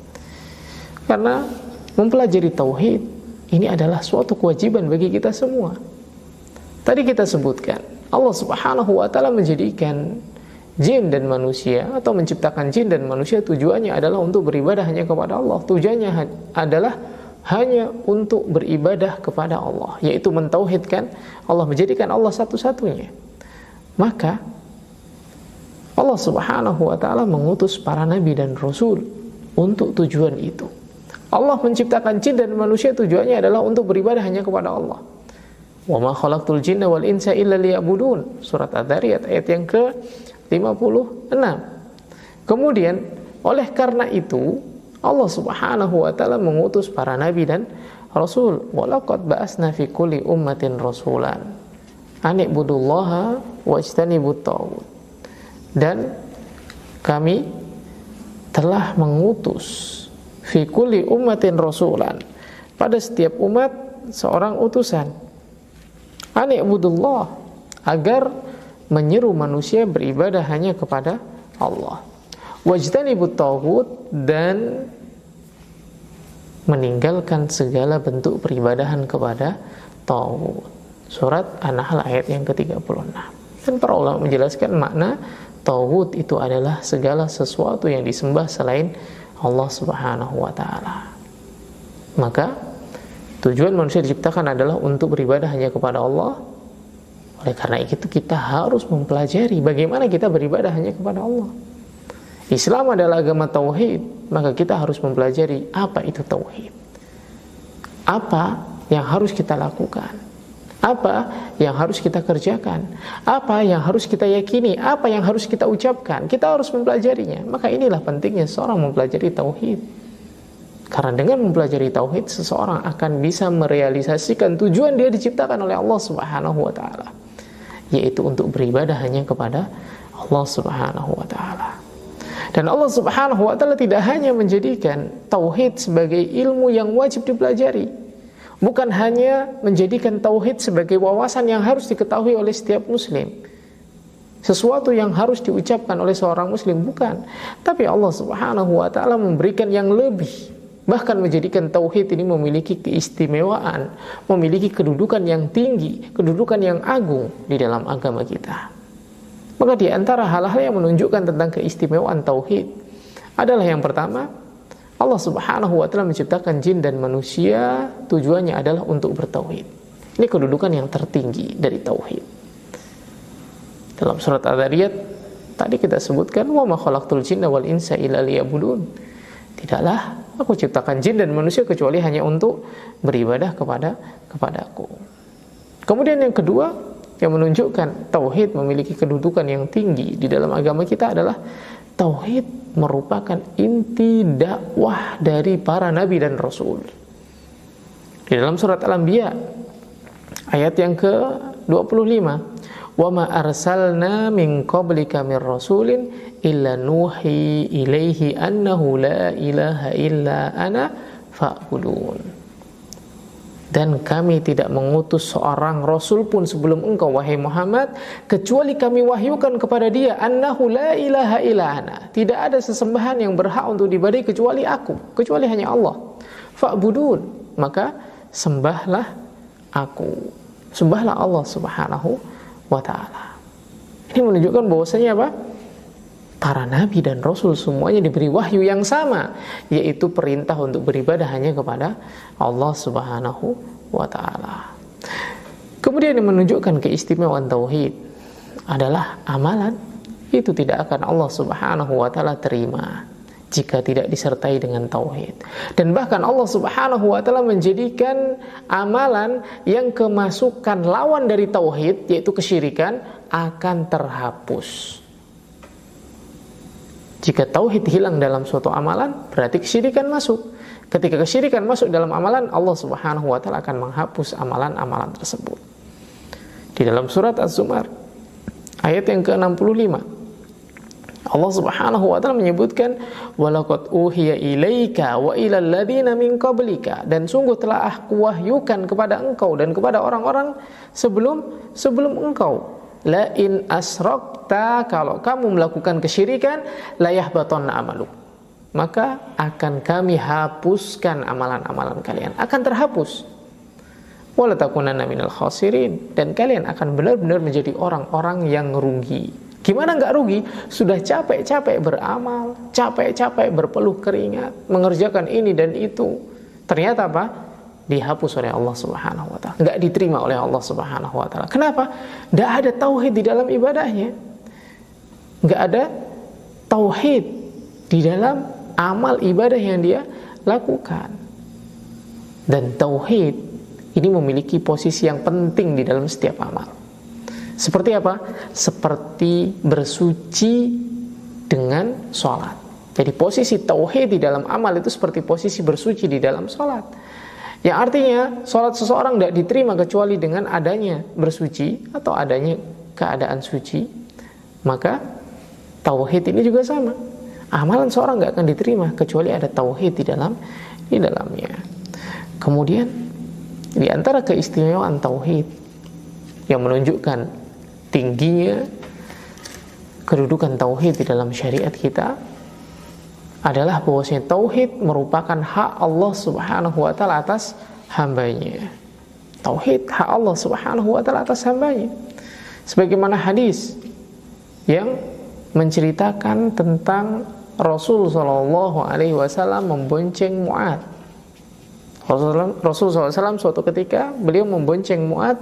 Karena mempelajari tauhid ini adalah suatu kewajiban bagi kita semua. Tadi kita sebutkan, Allah Subhanahu wa taala menjadikan jin dan manusia, atau menciptakan jin dan manusia, tujuannya adalah untuk beribadah hanya kepada Allah. Tujuannya adalah hanya untuk beribadah kepada Allah, yaitu mentauhidkan Allah, menjadikan Allah satu-satunya. Maka Allah Subhanahu wa taala mengutus para nabi dan rasul untuk tujuan itu. Allah menciptakan jin dan manusia, tujuannya adalah untuk beribadah hanya kepada Allah. Wa ma khalaqtul jinna wal insa illa liya'budun, surat Ad-Dzariyat ayat yang ke-56. Kemudian oleh karena itu Allah Subhanahu wa taala mengutus para nabi dan rasul. Walaqad ba'asna fi kulli ummatin rasulan an ibudullaha wajtanibut taghut. Dan kami telah mengutus fi kulli ummatin rasulan, pada setiap umat seorang utusan, an ibudullah, agar menyeru manusia beribadah hanya kepada Allah, wajtanibut taghut, dan meninggalkan segala bentuk peribadahan kepada taghut. Surat An-Nahl ayat yang ke-36. Dan para ulama menjelaskan makna taghut itu adalah segala sesuatu yang disembah selain Allah Subhanahu wa taala. Maka tujuan manusia diciptakan adalah untuk beribadah hanya kepada Allah. Oleh karena itu kita harus mempelajari bagaimana kita beribadah hanya kepada Allah. Islam adalah agama tauhid, maka kita harus mempelajari apa itu tauhid. Apa yang harus kita lakukan? Apa yang harus kita kerjakan? Apa yang harus kita yakini? Apa yang harus kita ucapkan? Kita harus mempelajarinya. Maka inilah pentingnya seorang mempelajari tauhid. Karena dengan mempelajari tauhid, seseorang akan bisa merealisasikan tujuan dia diciptakan oleh Allah Subhanahu wa taala, yaitu untuk beribadah hanya kepada Allah Subhanahu wa taala. Dan Allah Subhanahu wa taala tidak hanya menjadikan tauhid sebagai ilmu yang wajib dipelajari, bukan hanya menjadikan tauhid sebagai wawasan yang harus diketahui oleh setiap muslim, sesuatu yang harus diucapkan oleh seorang muslim, bukan. Tapi Allah Subhanahu wa taala memberikan yang lebih, bahkan menjadikan tauhid ini memiliki keistimewaan, memiliki kedudukan yang tinggi, kedudukan yang agung di dalam agama kita. Maka di antara hal-hal yang menunjukkan tentang keistimewaan tauhid adalah yang pertama, Allah Subhanahu wa taala menciptakan jin dan manusia, tujuannya adalah untuk bertauhid. Ini kedudukan yang tertinggi dari tauhid. Dalam surat Ad-Dzariyat tadi kita sebutkan, wa ma khalaqtul jinna wal insa illa liya'budun. Tidaklah aku ciptakan jin dan manusia kecuali hanya untuk beribadah kepadaku. Kemudian yang kedua yang menunjukkan tauhid memiliki kedudukan yang tinggi di dalam agama kita adalah tauhid merupakan inti dakwah dari para nabi dan rasul. Di dalam surat Al-Anbiya ayat yang ke-25, wa ma arsalna min qablika mir rasulin illa nuhi ilaihi annahu la ilaha illa ana fa'budun. Dan kami tidak mengutus seorang rasul pun sebelum engkau wahai Muhammad, kecuali kami wahyukan kepada dia annahu la ilaha illa ana, tidak ada sesembahan yang berhak untuk diibadahi kecuali aku, kecuali hanya Allah. Fa'budun, maka sembahlah aku, sembahlah Allah Subhanahu wa ta'ala. Ini menunjukkan bahwasanya apa? Para nabi dan rasul semuanya diberi wahyu yang sama, yaitu perintah untuk beribadah hanya kepada Allah Subhanahu wa ta'ala. Kemudian yang menunjukkan keistimewaan tauhid adalah amalan itu tidak akan Allah Subhanahu wa ta'ala terima jika tidak disertai dengan tauhid. Dan bahkan Allah Subhanahu wa ta'ala menjadikan amalan yang kemasukan lawan dari tauhid, yaitu kesyirikan, akan terhapus. Jika tauhid hilang dalam suatu amalan, berarti kesyirikan masuk. Ketika kesyirikan masuk dalam amalan, Allah Subhanahu wa ta'ala akan menghapus amalan-amalan tersebut. Di dalam surat Az-Zumar ayat yang ke-65, Allah Subhanahu wa ta'ala menyebutkan walaqad uhiya ilaika wa ilal ladzina min qablika, dan sungguh telah aku wahyukan kepada engkau dan kepada orang-orang sebelum engkau, la in asrakta, kalau kamu melakukan kesyirikan, la yahbatanna amaluk, maka akan kami hapuskan amalan-amalan kalian, akan terhapus. Wala takunanna minal khasirin, dan kalian akan benar-benar menjadi orang-orang yang rugi. Gimana enggak rugi? Sudah capek-capek beramal, capek-capek berpeluh keringat, mengerjakan ini dan itu, ternyata apa? Dihapus oleh Allah Subhanahu wa ta'ala, enggak diterima oleh Allah Subhanahu wa ta'ala. Kenapa? Enggak ada tauhid di dalam ibadahnya, enggak ada tauhid di dalam amal ibadah yang dia lakukan. Dan tauhid ini memiliki posisi yang penting di dalam setiap amal. Seperti apa? Seperti bersuci dengan sholat. Jadi posisi tauhid di dalam amal itu seperti posisi bersuci di dalam sholat. Yang artinya sholat seseorang tidak diterima kecuali dengan adanya bersuci atau adanya keadaan suci. Maka tauhid ini juga sama. Amalan seorang tidak akan diterima kecuali ada tauhid di dalamnya. Kemudian di antara keistimewaan tauhid yang menunjukkan tingginya kedudukan tauhid di dalam syariat kita adalah bahwasanya tauhid merupakan hak Allah Subhanahu wa ta'ala atas hambanya. Tauhid hak Allah Subhanahu wa ta'ala atas hambanya. Sebagaimana hadis yang menceritakan tentang Rasul sallallahu alaihi wasallam membonceng Mu'adz. Rasul SAW suatu ketika beliau membonceng Mu'adz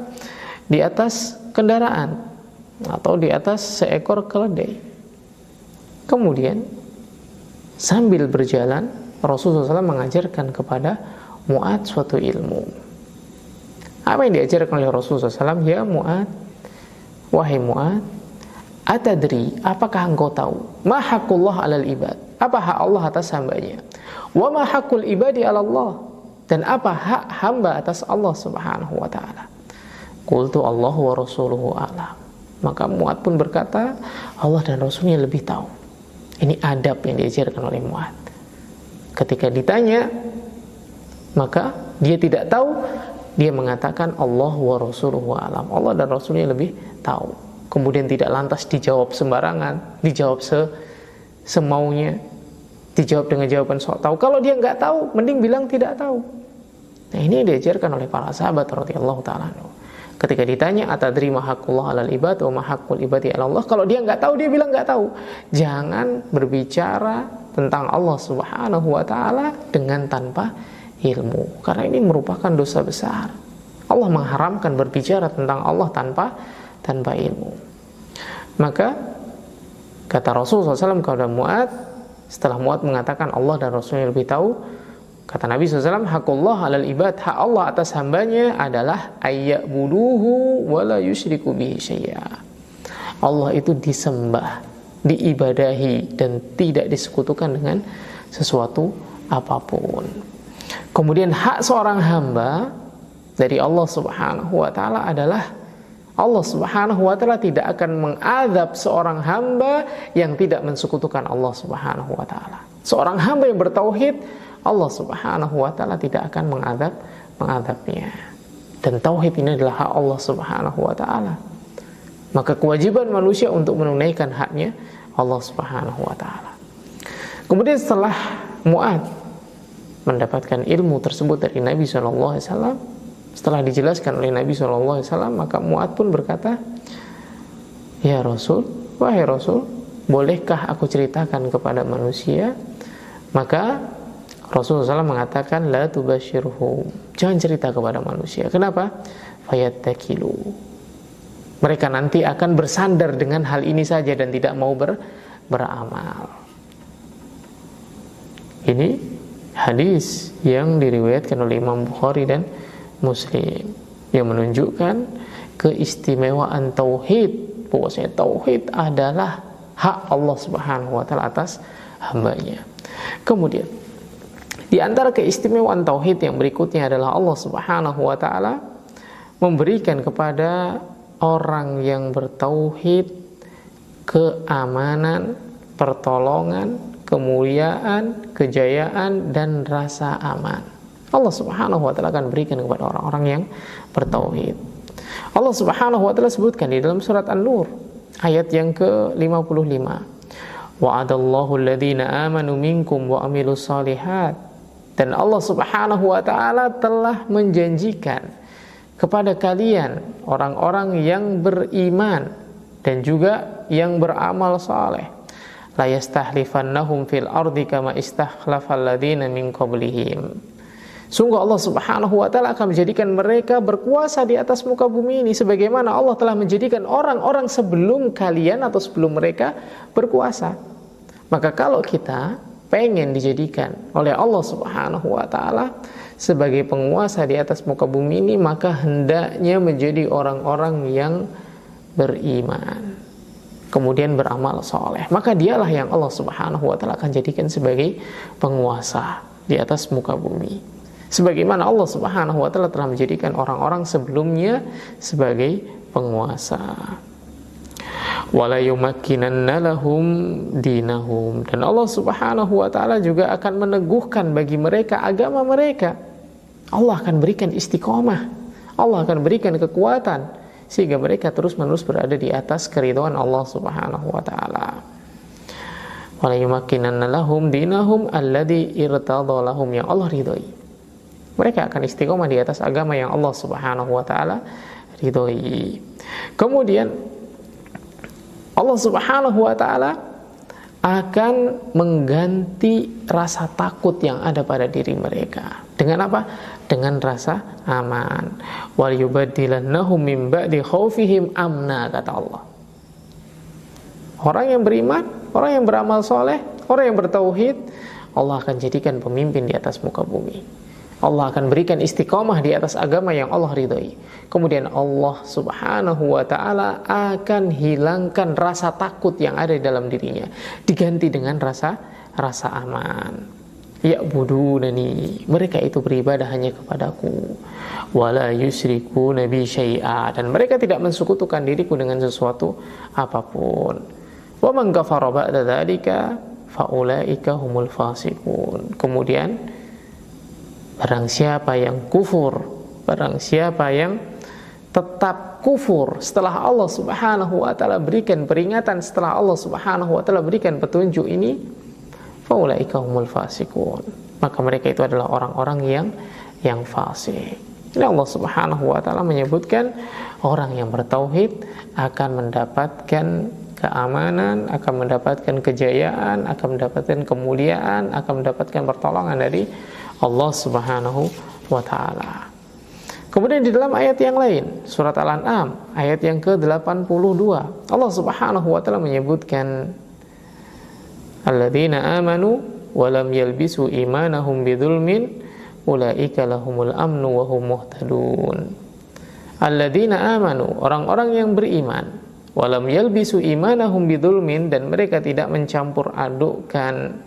di atas kendaraan atau di atas seekor keledai. Kemudian sambil berjalan, Rasulullah SAW mengajarkan kepada Mu'adz suatu ilmu. Apa yang diajarkan oleh Rasulullah SAW? Ya Mu'adz, wahai Mu'adz, atadri, apakah engkau tahu? Ma haqqullah alal ibad, apa hak Allah atas hambanya? Wa ma haqqul ibadi ala Allah, dan apa hak hamba atas Allah Subhanahu wa ta'ala? Qultu Allahu wa rasuluhu a'lam. Maka Mu'adz pun berkata, Allah dan Rasulnya lebih tahu. Ini adab yang diajarkan oleh Mu'adz. Ketika ditanya, maka dia tidak tahu, dia mengatakan Allah wa rasuluhu a'lam, Allah dan Rasulnya lebih tahu. Kemudian tidak lantas dijawab sembarangan, dijawab semaunya, dijawab dengan jawaban sok tahu. Kalau dia nggak tahu, mending bilang tidak tahu. Nah, ini yang diajarkan oleh para sahabat radhiyallahu ta'ala anhu. Ketika ditanya atadri ma haqqullah 'alal ibad wa ma haqqul ibadi 'ala Allah, kalau dia nggak tahu, dia bilang nggak tahu. Jangan berbicara tentang Allah Subhanahu wa ta'ala dengan tanpa ilmu, karena ini merupakan dosa besar. Allah mengharamkan berbicara tentang Allah tanpa ilmu. Maka kata Rasulullah SAW kepada Mu'adz, setelah Mu'adz mengatakan Allah dan Rasulnya lebih tahu, kata Nabi SAW, haqqullah 'alal ibad, hak Allah atas hambanya adalah ayya'buduhu wa la yusyriku bihi syai'a. Allah itu disembah, diibadahi, dan tidak disekutukan dengan sesuatu apapun. Kemudian hak seorang hamba dari Allah Subhanahu wa ta'ala adalah Allah Subhanahu wa ta'ala tidak akan mengadab seorang hamba yang tidak mensekutukan Allah Subhanahu wa ta'ala. Seorang hamba yang bertauhid, Allah Subhanahu wa ta'ala tidak akan mengadab mengadabnya. Dan tauhid ini adalah hak Allah Subhanahu wa taala. Maka kewajiban manusia untuk menunaikan haknya Allah Subhanahu wa taala. Kemudian setelah Mu'adz mendapatkan ilmu tersebut dari Nabi SAW, setelah dijelaskan oleh Nabi SAW, maka Mu'adz pun berkata, "Ya Rasul, wahai Rasul, bolehkah aku ceritakan kepada manusia?" Maka Rasulullah SAW mengatakan, "La tubashirhum." Jangan cerita kepada manusia. Kenapa? Fayattakilu. Mereka nanti akan bersandar dengan hal ini saja dan tidak mau beramal. Ini hadis yang diriwayatkan oleh Imam Bukhari dan Muslim yang menunjukkan keistimewaan tauhid. Bahwasanya tauhid adalah hak Allah Subhanahu wa taala atas hambanya. Kemudian di antara keistimewaan tauhid yang berikutnya adalah Allah Subhanahu wa taala memberikan kepada orang yang bertauhid keamanan, pertolongan, kemuliaan, kejayaan, dan rasa aman. Allah Subhanahu wa taala akan berikan kepada orang-orang yang bertauhid. Allah Subhanahu wa taala sebutkan di dalam surat An-Nur ayat yang ke-55. Wa'adallahu alladhina amanu minkum wa amilus solihat. Dan Allah Subhanahu wa taala telah menjanjikan kepada kalian orang-orang yang beriman dan juga yang beramal saleh, la yastahlifannahum fil ardi kama istakhlafal ladzina min qablihim. Sungguh Allah Subhanahu wa taala akan menjadikan mereka berkuasa di atas muka bumi ini sebagaimana Allah telah menjadikan orang-orang sebelum kalian atau sebelum mereka berkuasa. Maka kalau kita pengen dijadikan oleh Allah Subhanahu wa taala sebagai penguasa di atas muka bumi ini, maka hendaknya menjadi orang-orang yang beriman, kemudian beramal soleh. Maka dialah yang Allah Subhanahu wa taala akan jadikan sebagai penguasa di atas muka bumi, sebagaimana Allah Subhanahu wa taala telah menjadikan orang-orang sebelumnya sebagai penguasa. Wala yumakkinanna lahum dinahum. Dan Allah Subhanahu wa taala juga akan meneguhkan bagi mereka agama mereka. Allah akan berikan istiqomah, Allah akan berikan kekuatan sehingga mereka terus-menerus berada di atas keridhaan Allah Subhanahu wa taala. Wala yumakkinanna lahum dinahum alladzi irtadha lahum, yang Allah ridhoi. Mereka akan istiqomah di atas agama yang Allah Subhanahu wa taala ridhoi. Kemudian Allah Subhanahu wa taala akan mengganti rasa takut yang ada pada diri mereka. Dengan apa? Dengan rasa aman. Wal yubaddilannahum min ba'di khaufihim amna, kata Allah. Orang yang beriman, orang yang beramal soleh, orang yang bertauhid, Allah akan jadikan pemimpin di atas muka bumi. Allah akan berikan istiqomah di atas agama yang Allah ridhoi. Kemudian Allah Subhanahu wa taala akan hilangkan rasa takut yang ada di dalam dirinya, diganti dengan rasa aman. Ya'budunani, mereka itu beribadah hanya kepadaku. Wala yusyriku nabi syai'a, dan mereka tidak mensekutukan diriku dengan sesuatu apapun. Wa man kafara ba'da dzalika fa ulaika humul fasiqun. Kemudian barang siapa yang kufur, barang siapa yang tetap kufur setelah Allah Subhanahu wa taala berikan peringatan, setelah Allah Subhanahu wa taala berikan petunjuk ini, faulaika humul fasiqun, maka mereka itu adalah orang-orang yang fasik. Ini Allah Subhanahu wa taala menyebutkan orang yang bertauhid akan mendapatkan keamanan, akan mendapatkan kejayaan, akan mendapatkan kemuliaan, akan mendapatkan pertolongan dari Allah Subhanahu wa taala. Kemudian di dalam ayat yang lain, surat Al-An'am ayat yang ke-82, Allah Subhanahu wa taala menyebutkan alladzina amanu wa lam yalbisu imanahum bidzulmin ulaika lahumul amnu wa hum muhtadun. Alladzina amanu, orang-orang yang beriman, wa lam yalbisu imanahum bidzulmin, dan mereka tidak mencampur adukkan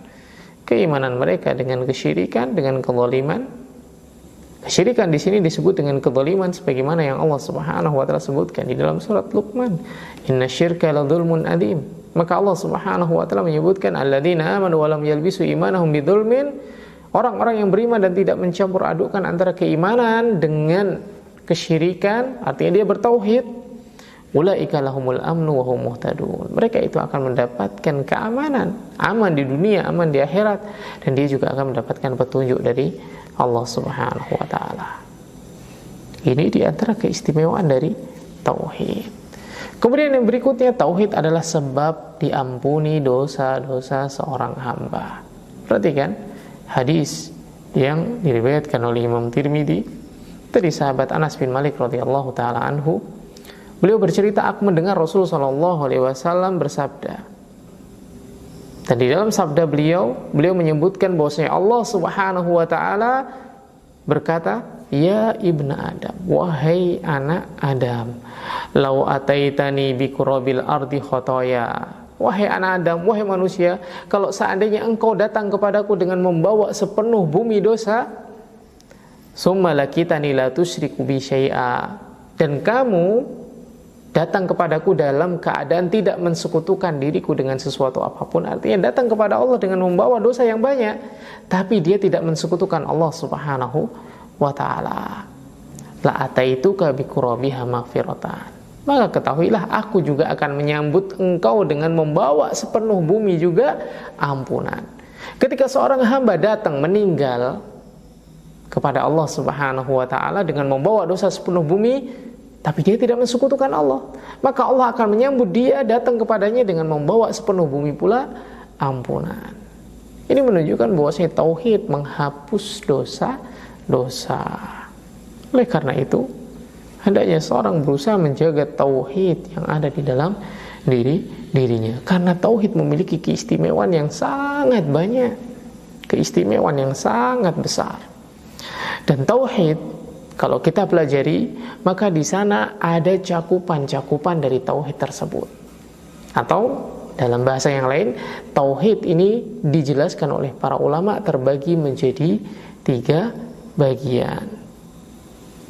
keimanan mereka dengan kesyirikan, dengan kezaliman. Kesyirikan di sini disebut dengan kezaliman sebagaimana yang Allah Subhanahu wa taala sebutkan di dalam surat Luqman, innasyirka ladzulmun adzim. Maka Allah Subhanahu wa taala menyebutkan alladzina amanu wa lam yalbisu imanahum bidzulmin Orang-orang yang beriman dan tidak mencampur adukkan antara keimanan dengan kesyirikan, artinya dia bertauhid, ulaika lahumul amnu wa hum muhtadun. Mereka itu akan mendapatkan keamanan, aman di dunia, aman di akhirat, dan dia juga akan mendapatkan petunjuk dari Allah Subhanahu wa taala. Ini di antara keistimewaan dari tauhid. Kemudian yang berikutnya, tauhid adalah sebab diampuni dosa-dosa seorang hamba. Perhatikan hadis yang diriwayatkan oleh Imam Tirmidzi dari sahabat Anas bin Malik radhiyallahu taala anhu. Beliau bercerita, aku mendengar Rasulullah sallallahu alaihi wasallam bersabda. Dan di dalam sabda beliau menyebutkan bahwasanya Allah Subhanahu wa taala berkata, "Ya ibnu Adam, wahai anak Adam, lau ataitani bi qurabil ardi khotoya." Wahai anak Adam, wahai manusia, kalau seandainya engkau datang kepadaku dengan membawa sepenuh bumi dosa, summa lakitani la tusyriku bi syai'a, dan kamu datang kepadaku dalam keadaan tidak mensekutukan diriku dengan sesuatu apapun, artinya datang kepada Allah dengan membawa dosa yang banyak, tapi dia tidak mensekutukan Allah Subhanahu wa ta'ala, la ataituka bi qurabiha maghfiratan, maka ketahuilah aku juga akan menyambut engkau dengan membawa sepenuh bumi juga ampunan. Ketika seorang hamba datang meninggal kepada Allah Subhanahu wa ta'ala dengan membawa dosa sepenuh bumi, tapi dia tidak mensekutukan Allah, maka Allah akan menyambut dia datang kepadanya dengan membawa sepenuh bumi pula ampunan. Ini menunjukkan bahwasanya tauhid menghapus dosa-dosa. Oleh karena itu, hendaknya seorang berusaha menjaga tauhid yang ada di dalam dirinya, karena tauhid memiliki keistimewaan yang sangat banyak, keistimewaan yang sangat besar. Dan tauhid, kalau kita pelajari, maka di sana ada cakupan-cakupan dari tauhid tersebut. Atau dalam bahasa yang lain, tauhid ini dijelaskan oleh para ulama terbagi menjadi 3 bagian,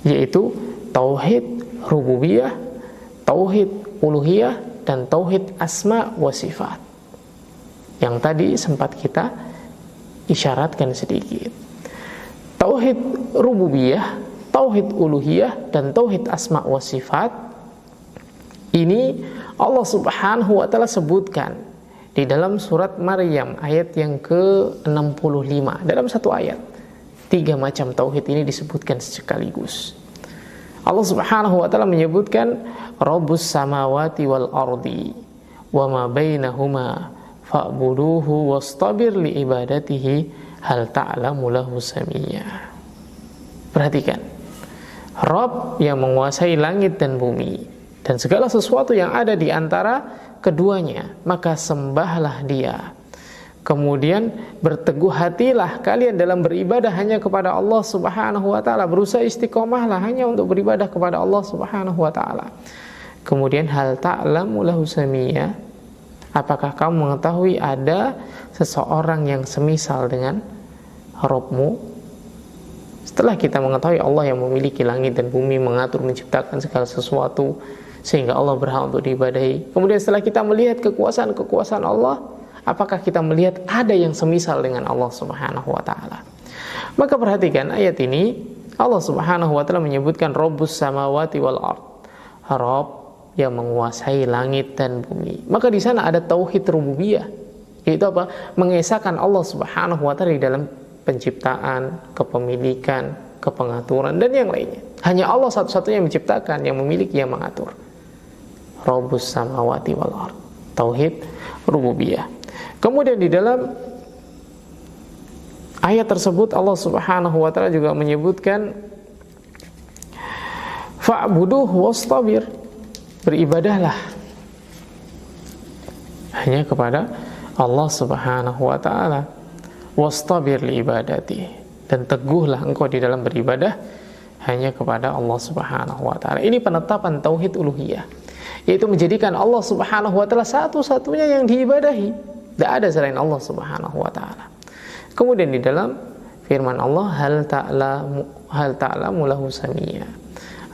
yaitu tauhid rububiyah, tauhid uluhiyah, dan tauhid asma wa sifat. Yang tadi sempat kita isyaratkan sedikit. Tauhid rububiyah, tauhid uluhiyah, dan tauhid asma wa sifat ini Allah Subhanahu wa ta'ala sebutkan di dalam surat Maryam ayat yang ke-65. Dalam satu ayat 3 macam tauhid ini disebutkan sekaligus. Allah Subhanahu wa ta'ala menyebutkan Rabbus samawati wal ardi wa ma bainahuma fa'buduhu wastabir li ibadatihi hal ta'lamu lahu samiyya. Perhatikan, Rabb yang menguasai langit dan bumi dan segala sesuatu yang ada di antara keduanya, maka sembahlah dia. Kemudian berteguh hatilah kalian dalam beribadah hanya kepada Allah Subhanahu wa ta'ala. Berusaha istiqomahlah hanya untuk beribadah kepada Allah Subhanahu wa ta'ala. Kemudian hal ta'lamu lahu samiyya, apakah kamu mengetahui ada seseorang yang semisal dengan Rabbmu? Setelah kita mengetahui Allah yang memiliki langit dan bumi, mengatur, menciptakan segala sesuatu sehingga Allah berhak untuk diibadahi, kemudian setelah kita melihat kekuasaan Allah, apakah kita melihat ada yang semisal dengan Allah Subhanahu wa ta'ala? Maka perhatikan ayat ini, Allah Subhanahu wa ta'ala menyebutkan Rabbus samawati wal ard, Rabb yang menguasai langit dan bumi. Maka di sana ada tauhid rububiyah, yaitu apa? Mengesahkan Allah Subhanahu wa ta'ala di dalam penciptaan, kepemilikan, kepengaturan, dan yang lainnya. Hanya Allah satu-satunya yang menciptakan, yang memiliki, yang mengatur. Rabbus samawati wal ard, tauhid rububiyah. Kemudian di dalam ayat tersebut Allah Subhanahu wa ta'ala juga menyebutkan fa'buduh wastabir, beribadahlah hanya kepada Allah Subhanahu wa ta'ala, wastabir li ibadati, dan teguhlah engkau di dalam beribadah hanya kepada Allah Subhanahu wa ta'ala. Ini penetapan tauhid uluhiyah, yaitu menjadikan Allah Subhanahu wa ta'ala satu-satunya yang diibadahi, tidak ada selain Allah Subhanahu wa ta'ala. Kemudian di dalam firman Allah, hal ta'lamu lahu samiyya,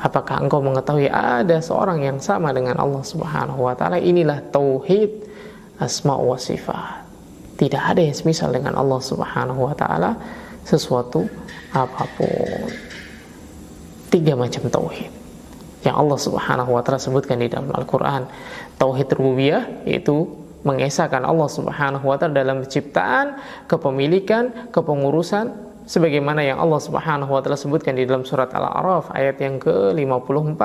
apakah engkau mengetahui ada seorang yang sama dengan Allah Subhanahu wa ta'ala? Inilah tauhid asma wa sifat. Tidak ada yang semisal dengan Allah Subhanahu wa ta'ala sesuatu apapun. 3 macam tauhid yang Allah Subhanahu wa taala sebutkan di dalam Al-Qur'an. Tauhid rububiyah, yaitu mengesahkan Allah Subhanahu wa taala dalam penciptaan, kepemilikan, kepengurusan, sebagaimana yang Allah Subhanahu wa taala sebutkan di dalam surat Al-A'raf ayat yang ke-54,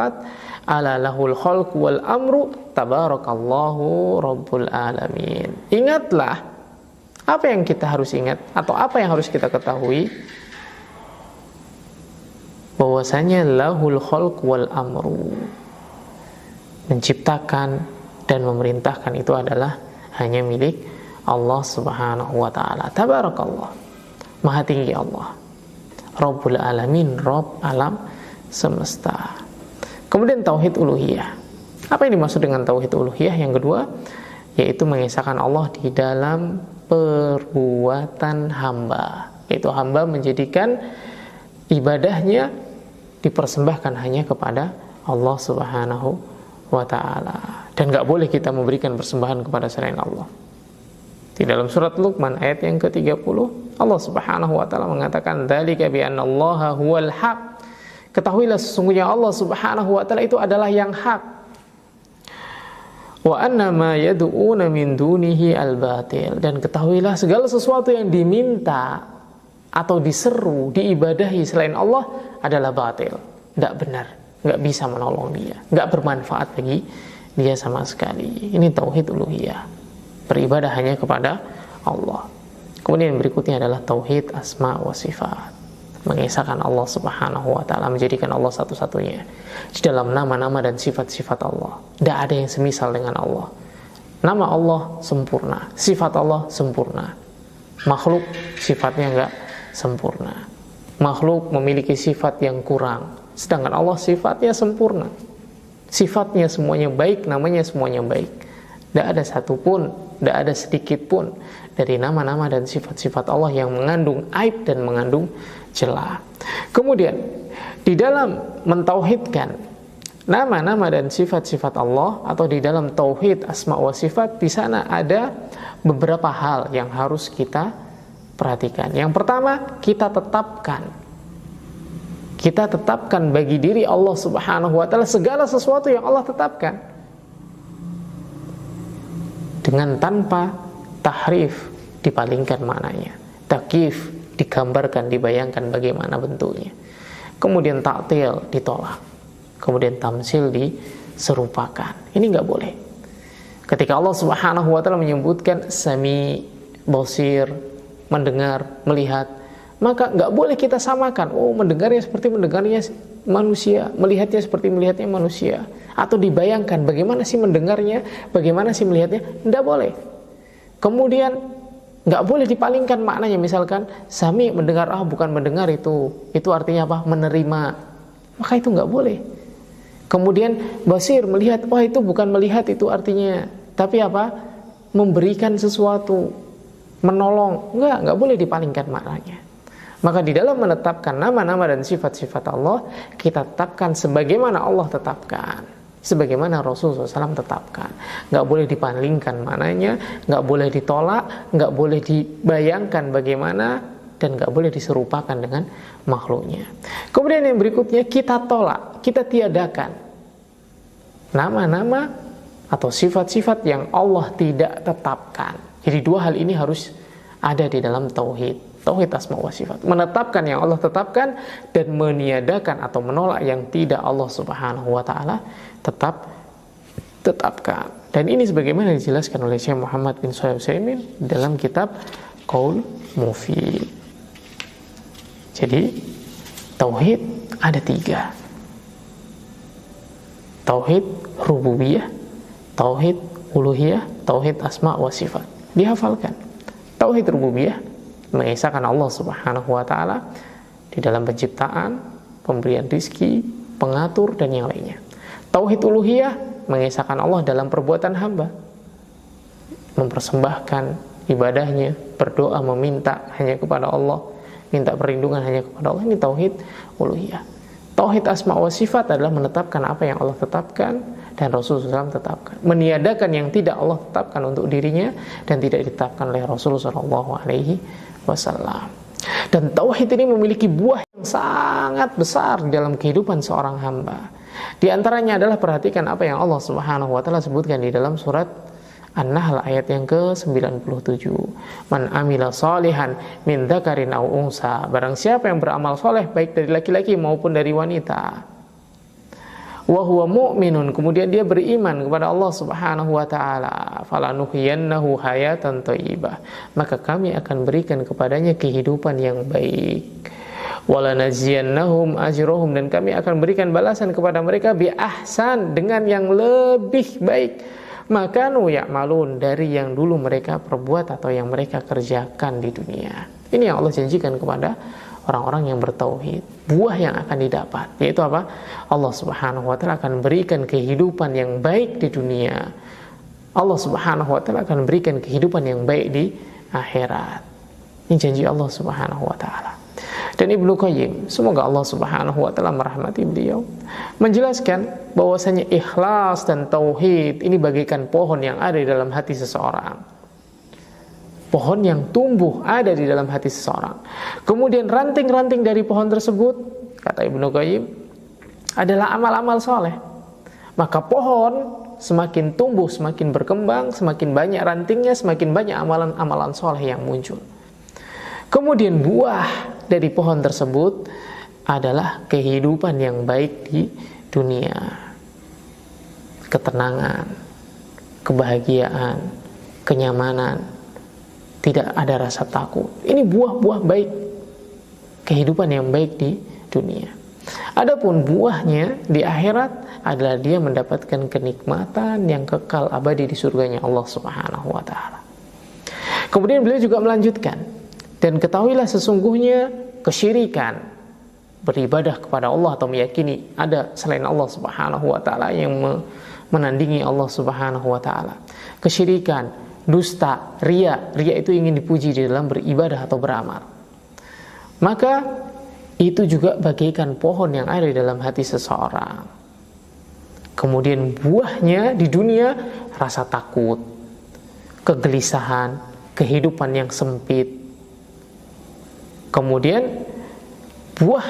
ala lahul khalqu wal amru tabarakallahu rabbul alamin. Ingatlah, apa yang kita harus ingat atau apa yang harus kita ketahui, bahwasanya lahul khalq wal amru, menciptakan dan memerintahkan itu adalah hanya milik Allah Subhanahu wa taala. Tabarakallah, maha tinggi Allah, Rabbul alamin, Rabb alam semesta. Kemudian tauhid uluhiyah. Apa yang dimaksud dengan tauhid uluhiyah? Yang kedua, yaitu mengesahkan Allah di dalam perbuatan hamba, yaitu hamba menjadikan ibadahnya dipersembahkan hanya kepada Allah Subhanahu wa ta'ala, dan gak boleh kita memberikan persembahan kepada selain Allah. Di dalam surat Luqman ayat yang ke-30, Allah Subhanahu wa ta'ala mengatakan, dzalika bi anna Allaha huwal haq. Ketahuilah sesungguhnya Allah Subhanahu wa ta'ala itu adalah yang hak. Wa anna ma yad'una min dunihi al-batil. Dan ketahuilah segala sesuatu yang diminta atau diseru, diibadahi selain Allah adalah batil, tidak benar, nggak bisa menolong dia, nggak bermanfaat bagi dia sama sekali. Ini tauhid uluhiyah, beribadah hanya kepada Allah. Kemudian berikutnya adalah tauhid asma wa sifat, mengesahkan Allah Subhanahu wa ta'ala, menjadikan Allah satu-satunya di dalam nama-nama dan sifat-sifat Allah. Tidak ada yang semisal dengan Allah. Nama Allah sempurna, sifat Allah sempurna. Makhluk sifatnya enggak sempurna. Makhluk memiliki sifat yang kurang, sedangkan Allah sifatnya sempurna. Sifatnya semuanya baik, namanya semuanya baik. Tidak ada satupun, tidak ada sedikit pun dari nama-nama dan sifat-sifat Allah yang mengandung aib dan mengandung celah. Kemudian di dalam mentauhidkan nama-nama dan sifat-sifat Allah, atau di dalam tauhid asma wa sifat, di sana ada beberapa hal yang harus kita perhatikan. Yang pertama, kita tetapkan bagi diri Allah Subhanahu wa ta'ala segala sesuatu yang Allah tetapkan, dengan tanpa tahrif, dipalingkan maknanya, takyif, digambarkan, dibayangkan bagaimana bentuknya, kemudian ta'til, ditolak, kemudian tamsil, diserupakan. Ini nggak boleh. Ketika Allah Subhanahu wa ta'ala menyebutkan sami, basir, mendengar, melihat, maka nggak boleh kita samakan. Oh, mendengarnya seperti mendengarnya manusia, melihatnya seperti melihatnya manusia, atau dibayangkan bagaimana sih mendengarnya, bagaimana sih melihatnya. Nggak boleh. Kemudian nggak boleh dipalingkan maknanya. Misalkan sami, mendengar, bukan mendengar itu artinya apa? Menerima. Maka itu nggak boleh. Kemudian basir, melihat, itu bukan melihat itu artinya, tapi apa? Memberikan sesuatu, menolong. Enggak boleh dipalingkan maknanya. Maka di dalam menetapkan nama-nama dan sifat-sifat Allah, kita tetapkan sebagaimana Allah tetapkan, sebagaimana Rasulullah SAW tetapkan. Enggak boleh dipalingkan maknanya, enggak boleh ditolak, enggak boleh dibayangkan bagaimana, dan enggak boleh diserupakan dengan makhluknya. Kemudian yang berikutnya, kita tolak, kita tiadakan nama-nama atau sifat-sifat yang Allah tidak tetapkan. Jadi dua hal ini harus ada di dalam tauhid asma wa sifat. Menetapkan yang Allah tetapkan dan meniadakan atau menolak yang tidak Allah Subhanahu wa ta'ala tetapkan. Dan ini sebagaimana dijelaskan oleh Syekh Muhammad bin Shalih Al-Utsaimin dalam kitab Qaul Mufid. Jadi tauhid ada 3. Tauhid rububiyah, tauhid uluhiyah, tauhid asma wa sifat. Dihafalkan. Tauhid rububiyah, mengesahkan Allah Subhanahu wa ta'ala di dalam penciptaan, pemberian rizki, pengatur, dan yang lainnya. Tauhid uluhiyah, mengesahkan Allah dalam perbuatan hamba, mempersembahkan ibadahnya, berdoa, meminta hanya kepada Allah, minta perlindungan hanya kepada Allah. Ini tauhid uluhiyah. Tauhid asma wa sifat adalah menetapkan apa yang Allah tetapkan dan Rasulullah SAW tetapkan, meniadakan yang tidak Allah tetapkan untuk dirinya dan tidak ditetapkan oleh Rasulullah SAW. Dan tauhid ini memiliki buah yang sangat besar dalam kehidupan seorang hamba. Di antaranya adalah perhatikan apa yang Allah Subhanahu wa taala sebutkan di dalam surat An-Nahl ayat yang ke-97. Man amila salihan min dzakarin aw unsa. Barang siapa yang beramal soleh baik dari laki-laki maupun dari wanita. Wa huwa mu'minun, kemudian dia beriman kepada Allah Subhanahu wa taala, falanuhyiyannahu hayatan thayyibah, maka kami akan berikan kepadanya kehidupan yang baik. Walanajziyannahum ajrahum, dan kami akan berikan balasan kepada mereka bi ahsan, dengan yang lebih baik, makanu ya'malun, dari yang dulu mereka perbuat atau yang mereka kerjakan di dunia. Ini yang Allah janjikan kepada orang-orang yang bertauhid. Buah yang akan didapat yaitu apa? Allah Subhanahu wa taala akan berikan kehidupan yang baik di dunia. Allah Subhanahu wa taala akan berikan kehidupan yang baik di akhirat. Ini janji Allah Subhanahu wa taala. Dan Ibnu Qayyim, semoga Allah Subhanahu wa taala merahmati beliau, menjelaskan bahwasanya ikhlas dan tauhid ini bagaikan pohon yang ada di dalam hati seseorang. Pohon yang tumbuh ada di dalam hati seseorang. Kemudian ranting-ranting dari pohon tersebut, kata Ibnu Qayyim, adalah amal-amal soleh. Maka pohon semakin tumbuh, semakin berkembang, semakin banyak rantingnya, semakin banyak amalan-amalan soleh yang muncul. Kemudian buah dari pohon tersebut adalah kehidupan yang baik di dunia. Ketenangan, kebahagiaan, kenyamanan, tidak ada rasa takut. Ini buah-buah baik, kehidupan yang baik di dunia. Adapun buahnya di akhirat adalah dia mendapatkan kenikmatan yang kekal abadi di surganya Allah Subhanahu wa taala. Kemudian beliau juga melanjutkan, dan ketahuilah sesungguhnya kesyirikan, beribadah kepada Allah atau meyakini ada selain Allah Subhanahu wa taala yang menandingi Allah Subhanahu wa taala. Kesyirikan, dusta, ria itu ingin dipuji di dalam beribadah atau beramal. Maka itu juga bagaikan pohon yang ada di dalam hati seseorang. Kemudian buahnya di dunia rasa takut, kegelisahan, kehidupan yang sempit. Kemudian buah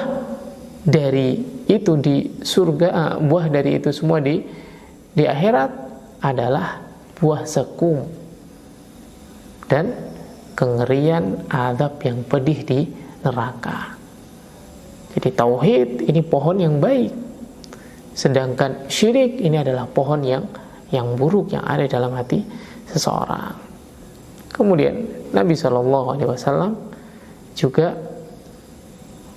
dari itu di surga, buah dari itu semua di akhirat adalah buah zakum dan kengerian azab yang pedih di neraka. Jadi tauhid ini pohon yang baik, sedangkan syirik ini adalah pohon yang buruk yang ada dalam hati seseorang. Kemudian Nabi SAW juga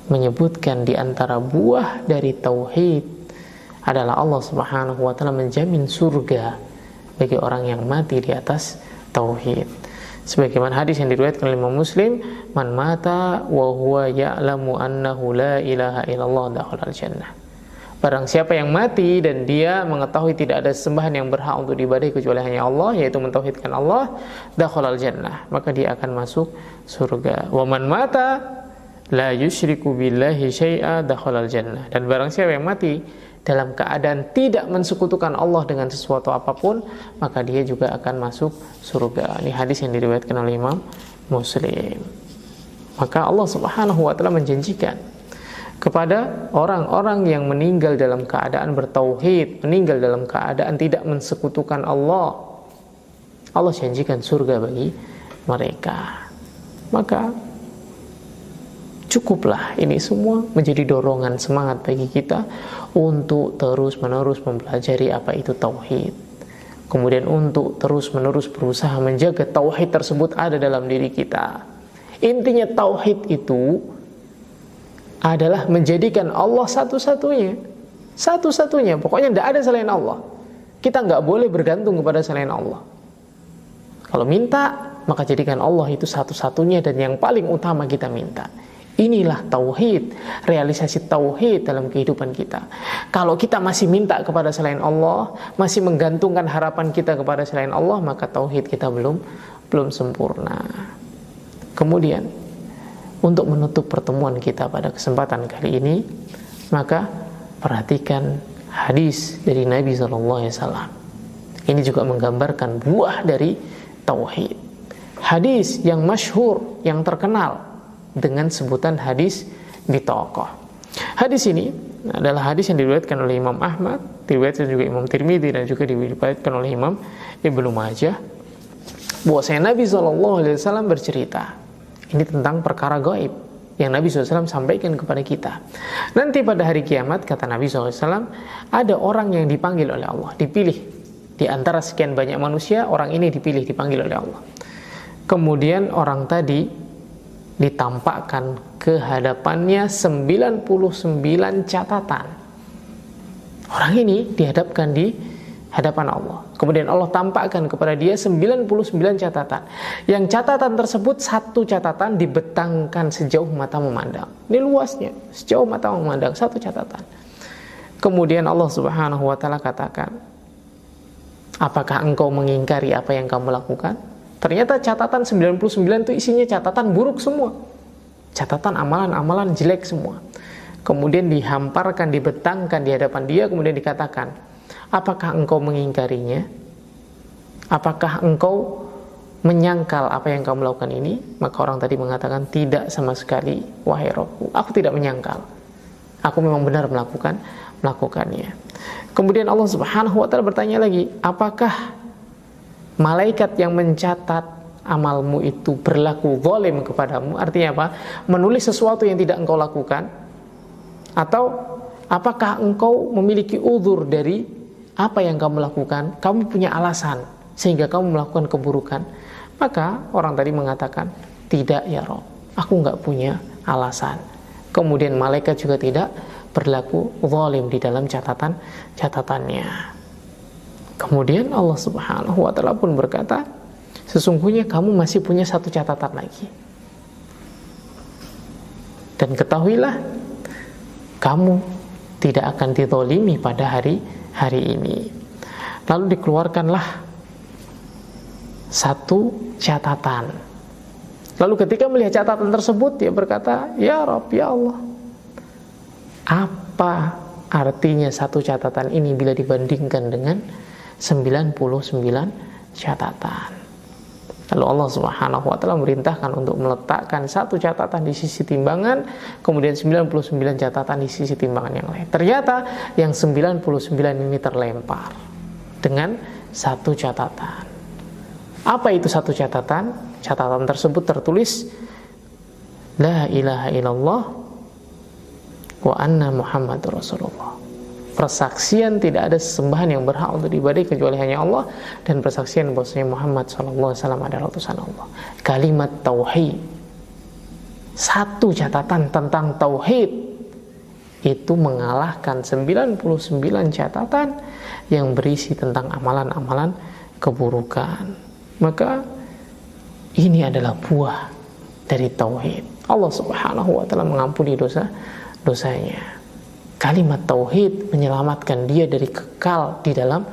menyebutkan di antara buah dari tauhid adalah Allah Subhanahu wa taala menjamin surga bagi orang yang mati di atas tauhid. Sebagaimana hadis yang diriwayatkan oleh Imam Muslim, man mata wa huwa ya'lamu annahu la ilaha illallah dakhala al-jannah. Barang siapa yang mati dan dia mengetahui tidak ada sembahan yang berhak untuk diibadahi kecuali hanya Allah, yaitu mentauhidkan Allah, dakhala al-jannah, maka dia akan masuk surga. Wa man mata la yusyriku billahi syai'a dakhala al-jannah. Dan barang siapa yang mati dalam keadaan tidak mensekutukan Allah dengan sesuatu apapun, maka dia juga akan masuk surga. Ini hadis yang diriwayatkan oleh Imam Muslim. Maka Allah Subhanahu wa taala menjanjikan kepada orang-orang yang meninggal dalam keadaan bertauhid, meninggal dalam keadaan tidak mensekutukan Allah, Allah janjikan surga bagi mereka. Maka cukuplah ini semua menjadi dorongan semangat bagi kita untuk terus-menerus mempelajari apa itu tauhid. Kemudian untuk terus-menerus berusaha menjaga tauhid tersebut ada dalam diri kita. Intinya tauhid itu adalah menjadikan Allah satu-satunya. Satu-satunya, pokoknya tidak ada selain Allah. Kita nggak boleh bergantung kepada selain Allah. Kalau minta, maka jadikan Allah itu satu-satunya dan yang paling utama kita minta. Inilah tauhid, realisasi tauhid dalam kehidupan kita. Kalau kita masih minta kepada selain Allah, masih menggantungkan harapan kita kepada selain Allah, maka tauhid kita belum sempurna. Kemudian, untuk menutup pertemuan kita pada kesempatan kali ini, maka perhatikan hadis dari Nabi SAW. Ini juga menggambarkan buah dari tauhid. Hadis yang masyhur, yang terkenal, dengan sebutan hadis bitaqah. Hadis ini adalah hadis yang diriwayatkan oleh Imam Ahmad, diriwayatkan juga Imam Tirmidzi, dan juga diriwayatkan oleh Imam Ibnu Majah, bahwasanya Nabi SAW bercerita ini tentang perkara gaib yang Nabi SAW sampaikan kepada kita. Nanti pada hari kiamat, kata Nabi SAW, ada orang yang dipanggil oleh Allah, dipilih di antara sekian banyak manusia, orang ini dipilih, dipanggil oleh Allah. Kemudian orang tadi ditampakkan ke hadapannya 99 catatan. Orang ini dihadapkan di hadapan Allah. Kemudian Allah tampakkan kepada dia 99 catatan. Yang catatan tersebut, satu catatan dibentangkan sejauh mata memandang. Ini luasnya, sejauh mata memandang, satu catatan. Kemudian Allah Subhanahu wa taala katakan, apakah engkau mengingkari apa yang kamu lakukan? Ternyata catatan 99 itu isinya catatan buruk semua. Catatan amalan-amalan jelek semua. Kemudian dihamparkan, dibentangkan di hadapan dia, kemudian dikatakan, apakah engkau mengingkarinya? Apakah engkau menyangkal apa yang kamu lakukan ini? Maka orang tadi mengatakan, tidak sama sekali, wahai Rabbku, aku tidak menyangkal. Aku memang benar melakukannya. Kemudian Allah Subhanahu wa taala bertanya lagi, apakah malaikat yang mencatat amalmu itu berlaku zalim kepadamu? Artinya apa? Menulis sesuatu yang tidak engkau lakukan? Atau apakah engkau memiliki uzur dari apa yang kamu lakukan? Kamu punya alasan sehingga kamu melakukan keburukan? Maka orang tadi mengatakan, tidak ya Rabb, aku nggak punya alasan. Kemudian malaikat juga tidak berlaku zalim di dalam catatannya. Kemudian Allah Subhanahu wa taala pun berkata, sesungguhnya kamu masih punya satu catatan lagi. Dan ketahuilah, kamu tidak akan dizalimi pada hari ini. Lalu dikeluarkanlah satu catatan. Lalu ketika melihat catatan tersebut, dia berkata, ya Rabb, ya Allah, apa artinya satu catatan ini bila dibandingkan dengan 99 catatan? Lalu Allah Subhanahu wa taala merintahkan untuk meletakkan satu catatan di sisi timbangan, kemudian 99 catatan di sisi timbangan yang lain. Ternyata yang 99 ini terlempar dengan satu catatan. Apa itu satu catatan? Catatan tersebut tertulis, la ilaha illallah wa anna Muhammadur Rasulullah. Persaksian tidak ada sesembahan yang berhak untuk diibadahi kecuali hanya Allah, dan persaksian bahwasanya Muhammad SAW adalah utusan Allah. Kalimat tauhid, satu catatan tentang tauhid, itu mengalahkan 99 catatan yang berisi tentang amalan-amalan keburukan. Maka ini adalah buah dari tauhid. Allah Subhanahu wa taala mengampuni dosanya. Kalimat tauhid menyelamatkan dia dari kekal di dalam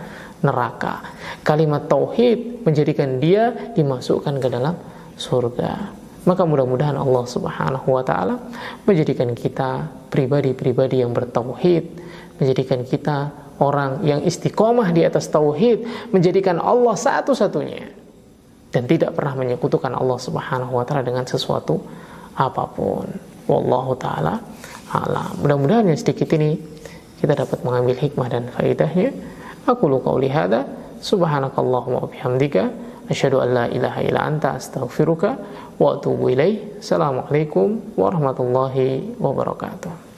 neraka. Kalimat tauhid menjadikan dia dimasukkan ke dalam surga. Maka mudah-mudahan Allah Subhanahu wa taala menjadikan kita pribadi-pribadi yang bertauhid, menjadikan kita orang yang istiqomah di atas tauhid, menjadikan Allah satu-satunya dan tidak pernah menyekutukan Allah Subhanahu wa taala dengan sesuatu apapun. Wallahu taala a'lam. Mudah-mudahan yang sedikit ini kita dapat mengambil hikmah dan faedahnya. Aku qauli hadza, subhanakallahumma wa bihamdika, asyhadu an la ilaha illa anta, astaghfiruka wa atubu ilaik. Assalamualaikum warahmatullahi wabarakatuh.